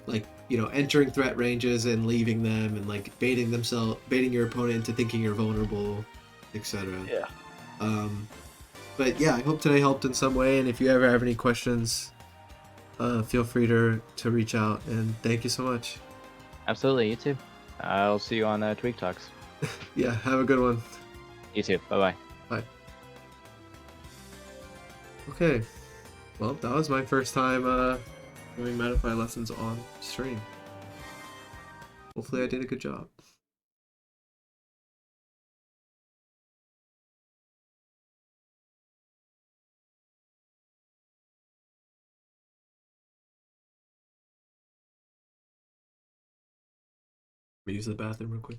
Like, you know, entering threat ranges and leaving them, and like baiting your opponent into thinking you're vulnerable, etc. Yeah. But yeah, I hope today helped in some way. And if you ever have any questions, feel free to reach out. And thank you so much. Absolutely. You too. I'll see you on Tweek Talks. Yeah, have a good one. You too. Bye bye. Bye. Okay, well, that was my first time doing Metafy lessons on stream. Hopefully I did a good job. Let me use the bathroom real quick.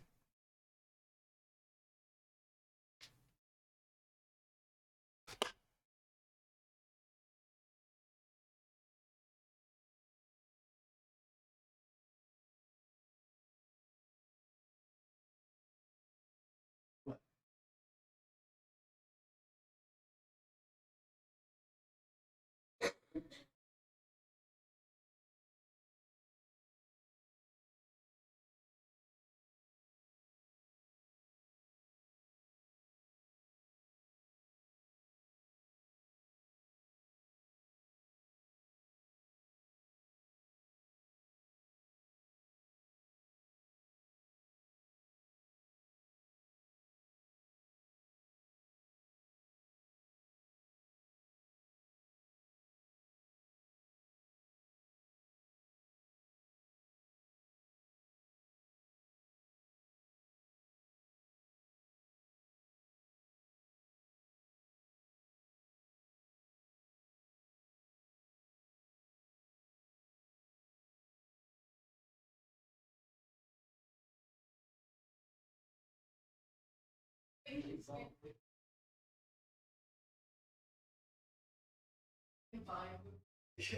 Yes.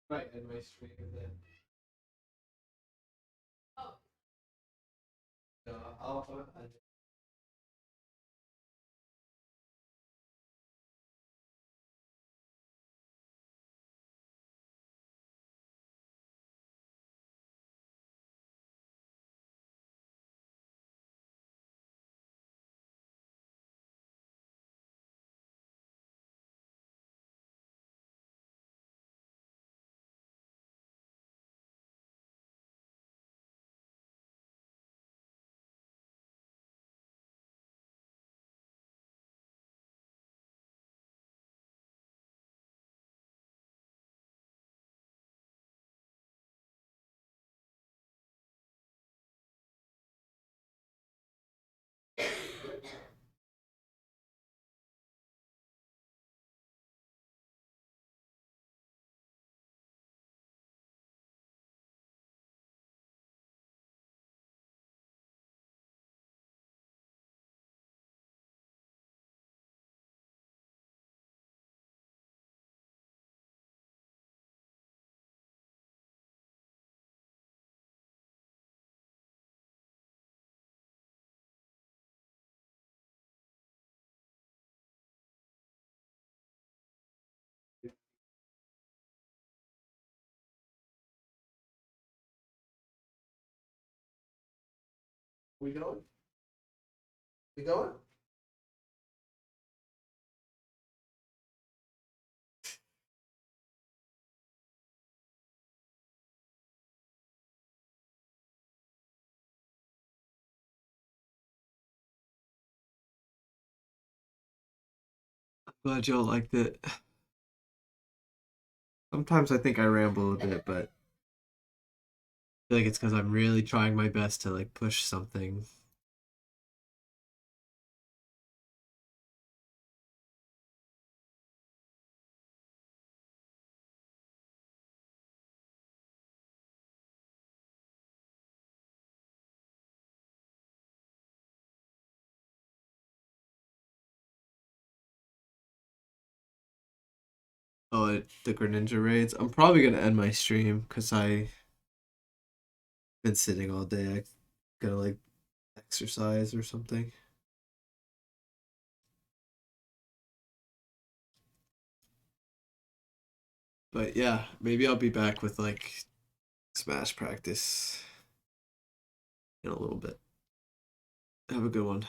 Right, and my stream then. Oh. No, I'll We going? We going? Glad y'all liked it. Sometimes I think I ramble a bit, but I feel like it's because I'm really trying my best to like push something. Oh, the Greninja raids. I'm probably gonna end my stream because I've been sitting all day. I gotta like exercise or something. But yeah, maybe I'll be back with like Smash practice in a little bit. Have a good one.